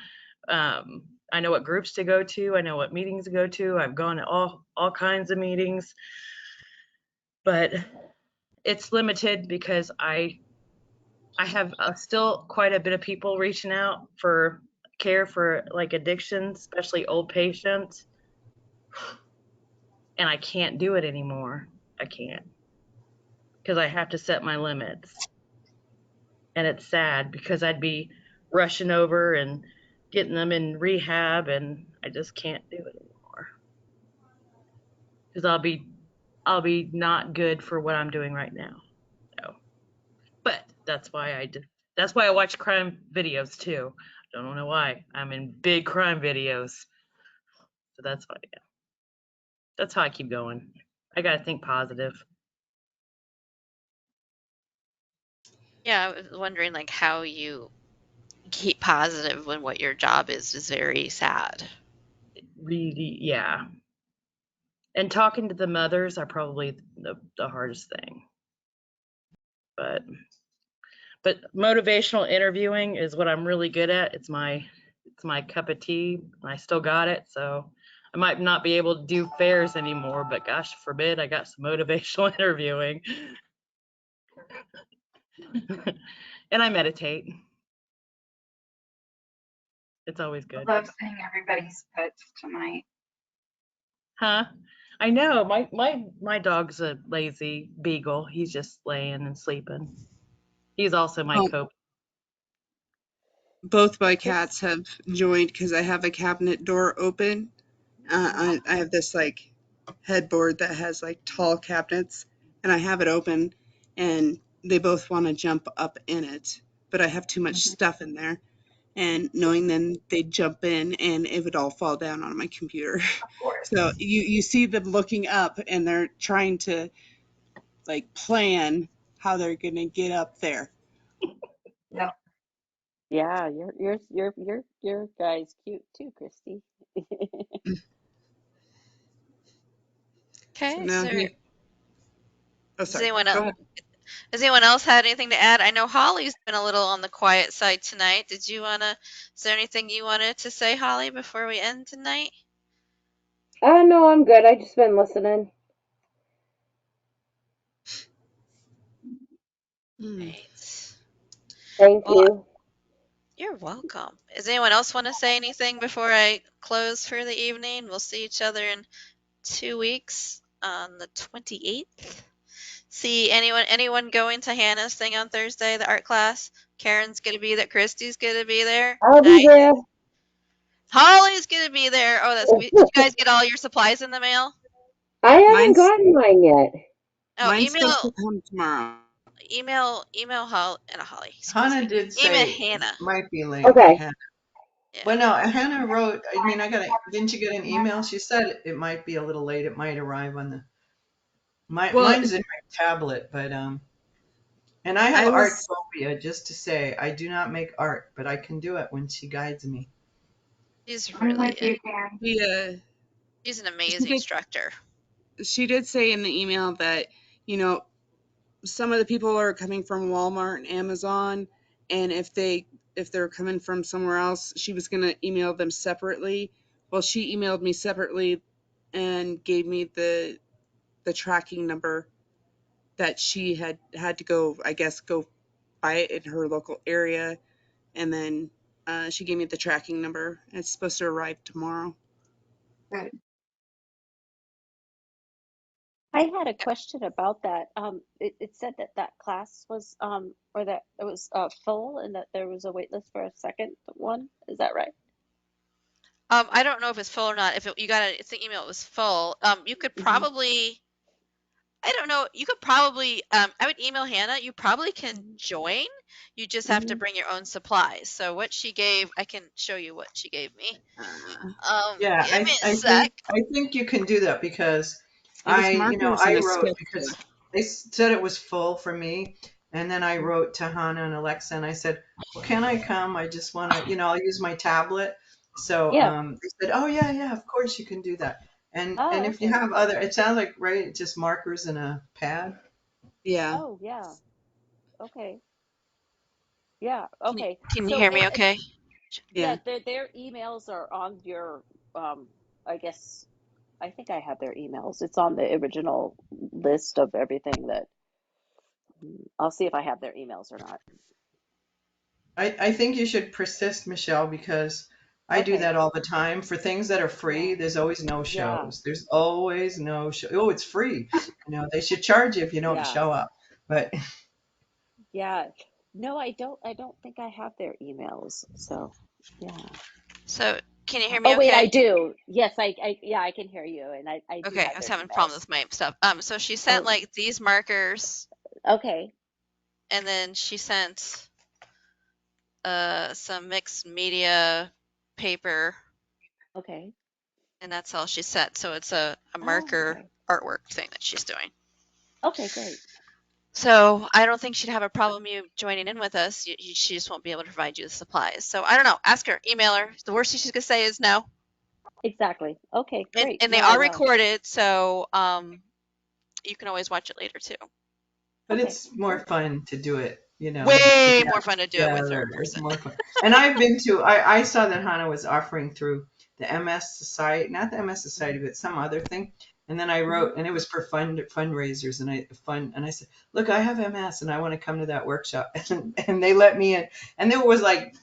I know what groups to go to. I know what meetings to go to. I've gone to all kinds of meetings, but it's limited because I have still quite a bit of people reaching out for care for like addictions, especially old patients. And I can't do it anymore. I can't because I have to set my limits. And it's sad because I'd be rushing over and getting them in rehab, and I just can't do it anymore because I'll be not good for what I'm doing right now. So, but that's why I watch crime videos too. Don't know why. I'm in big crime videos. So that's why, yeah. That's how I keep going. I gotta think positive. Yeah, I was wondering like how you keep positive when what your job is very sad. Really, yeah. And talking to the mothers are probably the hardest thing. But motivational interviewing is what I'm really good at. It's my cup of tea, and I still got it. So I might not be able to do fairs anymore, but gosh forbid I got some motivational interviewing. And I meditate. It's always I good. love seeing everybody's pets tonight. Huh? I know. My dog's a lazy beagle. He's just laying and sleeping. He's also my co. Both my cats have joined because I have a cabinet door open. I have this like headboard that has like tall cabinets, and I have it open, and they both want to jump up in it, but I have too much stuff in there, and knowing them, they'd jump in and it would all fall down on my computer. So you see them looking up, and they're trying to like plan how they're gonna get up there. Yep. Yeah, your guy's cute too, Christy. Okay, So is now there, he, oh, does sorry, anyone go else, ahead. has anyone else had anything to add? I know Holly's been a little on the quiet side tonight. Is there anything you wanted to say, Holly, before we end tonight? No, I'm good. I just been listening. Right. Thank Well, you. you're welcome. Does anyone else want to say anything before I close for the evening? We'll see each other in 2 weeks on the 28th. See anyone going to Hannah's thing on Thursday, the art class? Karen's gonna be there. Christy's gonna be there. I'll be Nice. there. Holly's gonna be there. Oh, that's sweet. Did you guys get all your supplies in the mail? I haven't Mine's gotten mine yet. Oh, mine's supposed to come tomorrow. email Holly. Excuse Hannah me. did Email say it Hannah. might be late. Okay. Hannah. Yeah. Well, no, Hannah wrote, I mean, didn't you get an email? She said it might be a little late. It might arrive on Well, mine's in my tablet, but, and I have I art was, phobia, just to say, I do not make art, but I can do it when she guides me. She's I'm really with you, Karen. she's an she amazing instructor. did say in the email that, you know, some of the people are coming from Walmart and Amazon, and if they're coming from somewhere else, she was going to email them separately. Well, she emailed me separately and gave me the tracking number that she had to go, I guess, go buy it in her local area, and then she gave me the tracking number. It's supposed to arrive tomorrow. Good. I had a question about that. It said that that class was, or that it was full, and that there was a wait list for a second one. Is that right? I don't know if it's full or not. If the email was full, you could probably, I don't know, you could probably, I would email Hannah. You probably can join. You just have to bring your own supplies. So what she gave, I can show you what she gave me. Yeah, Give me a I sec. think you can do that because It was markers and I a wrote, sketchbook. because they said it was full for me, and then I wrote to Hannah and Alexa and I said, well, can I come? I just want to, I'll use my tablet. So Yeah. they said, oh yeah, of course you can do that. And Oh, if you okay. have other, it sounds like, right, just markers and a pad. Yeah. Oh, yeah. Okay. Yeah. Can you Okay. can you So, hear me okay? yeah, Yeah. their emails are on your, I guess, I think I have their emails. It's on the original list of everything that, I'll see if I have their emails or not. I think you should persist, Michelle, because I do Okay. that all the time. For things that are free, there's always no Yeah. shows. There's always no show. Oh, it's free. They should charge you if you don't Yeah. show up. But Yeah. No, I don't think I have their emails. So, yeah. So can you hear Oh, me wait, I okay? do. Yes, yeah, I can hear you, and I do Okay, I have was their having problems emails. with my stuff. So she sent Oh, like these markers, okay. and then she sent some mixed media paper, Okay. and that's all she sent. So it's a Oh, marker okay. artwork thing that she's doing. Okay, great. So I don't think she'd have a problem you joining in with us. She just won't be able to provide you the supplies. So I don't know. Ask her, email her. The worst she's gonna say is no. Exactly. Okay, And great. and they No, I are will. recorded, so you can always watch it later too. but Okay, it's more great. fun to do it, Way more fun to do it with her in together. It's person. more fun. And I saw that Hannah was offering through the MS Society, not the MS Society, but some other thing. And then I wrote, and it was for fundraisers, and I said, look, I have MS, and I want to come to that workshop, and they let me in, and there was like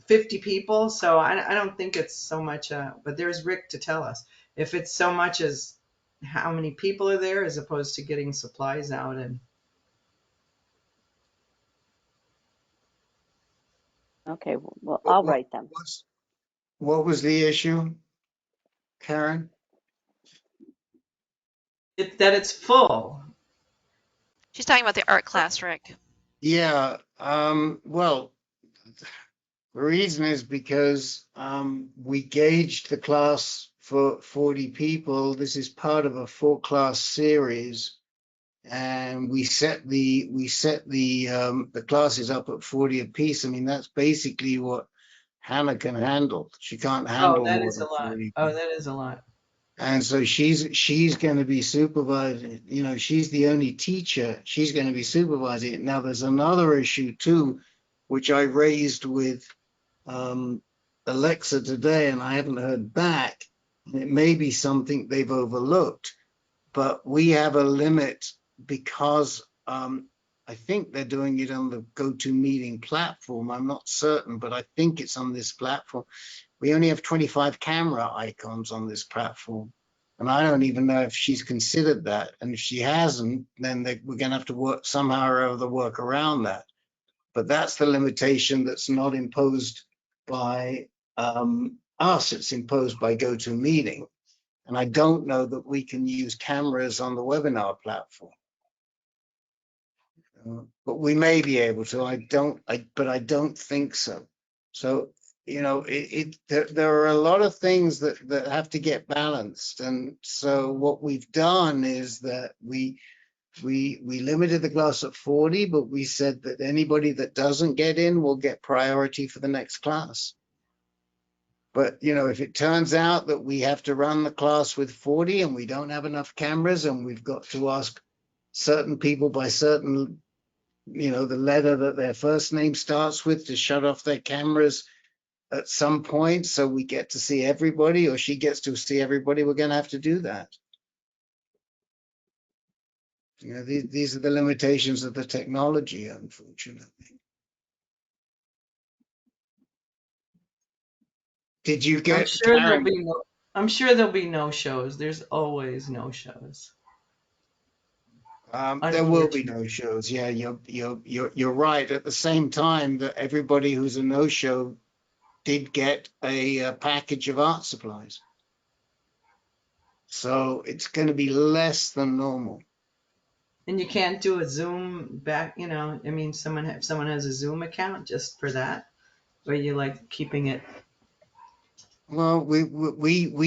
50 people, so I don't think it's so much. But there's Rick to tell us if it's so much as how many people are there, as opposed to getting supplies out and. Okay, well, What, I'll what, write them. what was the issue, Karen? That it's full. She's talking about the art class, Rick. Yeah, well, the reason is because we gauged the class for 40 people. This is part of a 4-class series. and we set the classes up at 40 apiece. I mean, that's basically what Hannah can handle. She can't Oh, handle that more is a than lot. 40. Oh, that is a lot. And so she's going to be supervising, you know, she's the only teacher. She's going to be supervising it. Now, there's another issue too, which I raised with Alexa today, and I haven't heard back. It may be something they've overlooked, but we have a limit because I think they're doing it on the GoToMeeting platform. I'm not certain, but I think it's on this platform. We only have 25 camera icons on this platform. And I don't even know if she's considered that. And if she hasn't, then we're going to have to work somehow or other work around that. But that's the limitation that's not imposed by us. It's imposed by GoToMeeting. And I don't know that we can use cameras on the webinar platform. But we may be able to. But I don't think so. So, you know, there are a lot of things that have to get balanced. And so what we've done is that we limited the class at 40, but we said that anybody that doesn't get in will get priority for the next class. But, you know, if it turns out that we have to run the class with 40 and we don't have enough cameras and we've got to ask certain people by certain, you know, the letter that their first name starts with to shut off their cameras at some point so we get to see everybody, or she gets to see everybody, we're going to have to do that. You know, these are the limitations of the technology, unfortunately. Did you get Karen? I'm sure there'll be no shows. There's always no shows. There will be no shows. Yeah, you're right. At the same time, that everybody who's a no-show did get a package of art supplies, so it's going to be less than normal. And you can't do a Zoom back. You know, I mean, if someone has a Zoom account just for that, or you like keeping it. Well, we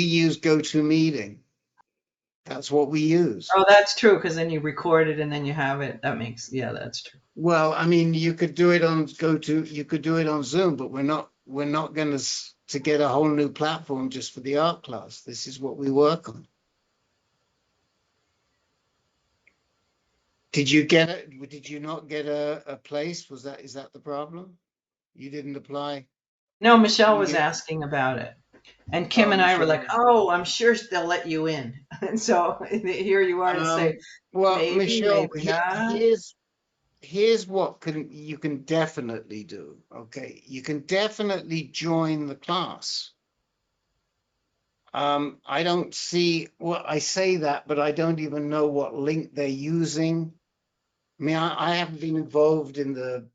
use GoToMeeting. That's what we use. Oh, that's true, because then you record it and then you have it. Yeah, that's true. Well, I mean, you could do it on you could do it on Zoom, but we're not going to get a whole new platform just for the art class. This is what we work on. Did you get it? Did you not get a place? Is that the problem? You didn't apply? No, Michelle was asking about it. And Kim and I were like, oh, I'm sure they'll let you in. And so here you are to say, well, maybe, Michelle, maybe not. Here's what you can definitely do. Okay, you can definitely join the class. I don't see, well, I say that, but I don't even know what link they're using. I mean, I haven't been involved in the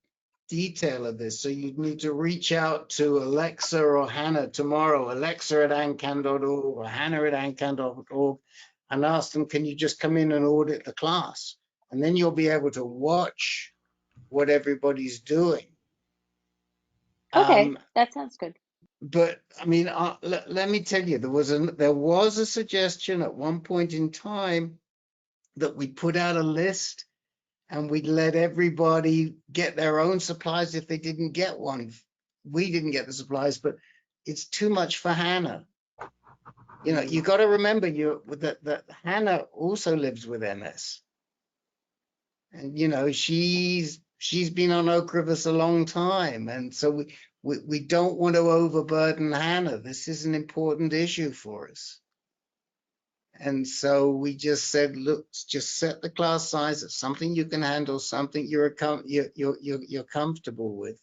detail of this, so you'd need to reach out to Alexa or Hannah tomorrow, alexa@ancan.org or hannah@ancan.org, and ask them, can you just come in and audit the class? And then you'll be able to watch what everybody's doing. Okay, that sounds good. But I mean, let me tell you, there was a suggestion at one point in time that we put out a list and we'd let everybody get their own supplies if they didn't get one. We didn't get the supplies, but it's too much for Hannah. You know, you got to remember that Hannah also lives with MS, and you know she's been on Ocrevus a long time, and so we don't want to overburden Hannah. This is an important issue for us. And so we just said, look, just set the class size at something you can handle, something you're comfortable with.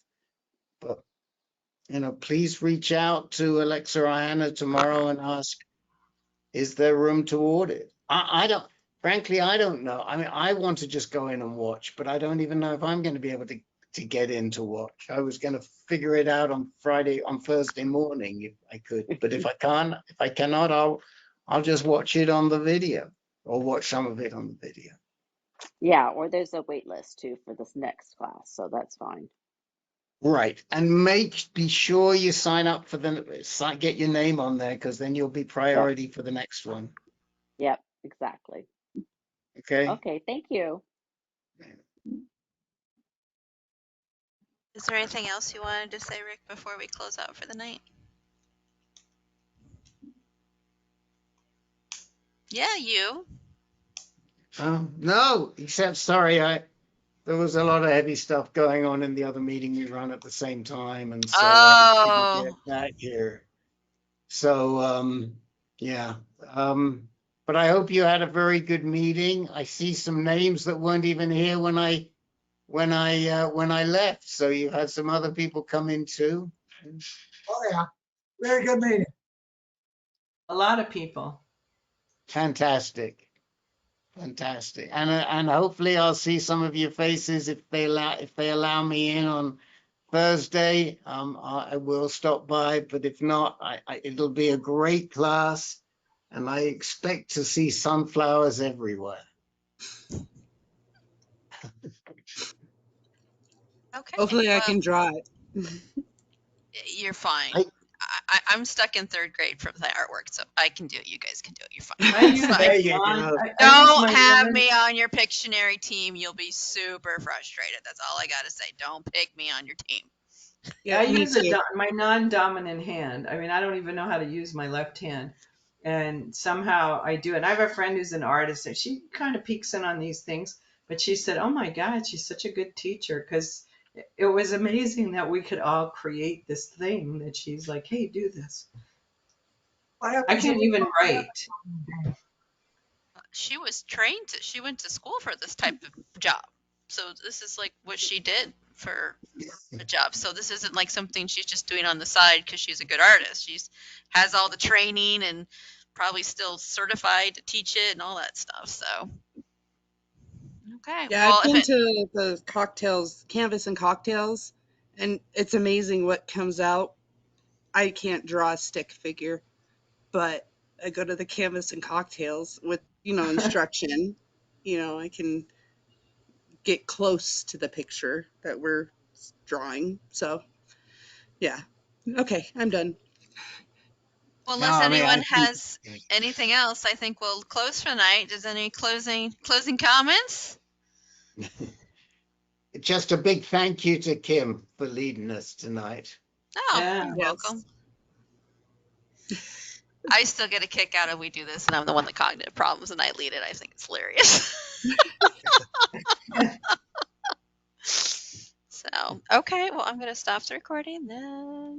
But, you know, please reach out to Alexa or Hannah tomorrow and ask, is there room to audit? Frankly, I don't know. I mean, I want to just go in and watch, but I don't even know if I'm going to be able to get in to watch. I was going to figure it out on Thursday morning if I could. But if I cannot, I'll just watch it on the video or watch some of it on the video. Yeah, or there's a wait list too for this next class, so that's fine. Right. And be sure you sign up for get your name on there, because then you'll be priority for the next one. Yep, exactly. Okay. Okay, thank you. Is there anything else you wanted to say, Rick, before we close out for the night? Yeah, you. No, except sorry, there was a lot of heavy stuff going on in the other meeting we run at the same time, and so I couldn't get back here. So yeah. But I hope you had a very good meeting. I see some names that weren't even here when I left. So you had some other people come in too. Oh, yeah. Very good meeting. A lot of people. Fantastic. Fantastic. And hopefully I'll see some of your faces if they allow me in on Thursday. I will stop by, but if not, it'll be a great class, and I expect to see sunflowers everywhere. Okay. Hopefully I Well, can draw it. you're fine. I'm stuck in 3rd grade from the artwork, so I can do it. You guys can do it. You're fine. I use It's fine. There you go. Don't have me on your Pictionary team. You'll be super frustrated. That's all I got to say. Don't pick me on your team. Yeah, I me use too. my non-dominant hand. I mean, I don't even know how to use my left hand. And somehow I do it. And I have a friend who's an artist, and she kind of peeks in on these things. But she said, oh my God, she's such a good teacher, because it was amazing that we could all create this thing that she's like, hey, do this. I can't even write. She was trained she went to school for this type of job. So this is like what she did for a job. So this isn't like something she's just doing on the side because she's a good artist. She's has all the training and probably still certified to teach it and all that stuff. So okay. Yeah, Well, I've been to the cocktails, Canvas and Cocktails, and it's amazing what comes out. I can't draw a stick figure, but I go to the Canvas and Cocktails with, instruction. I can get close to the picture that we're drawing. So, yeah. Okay, I'm done. well, No, unless I mean, anyone has anything else, I think we'll close for the night. Does any closing comments? Just a big thank you to Kim for leading us tonight. Oh, Yeah. you're welcome. I still get a kick out of we do this, and I'm the one with cognitive problems, and I lead it. I think it's hilarious. So, okay, well, I'm going to stop the recording then.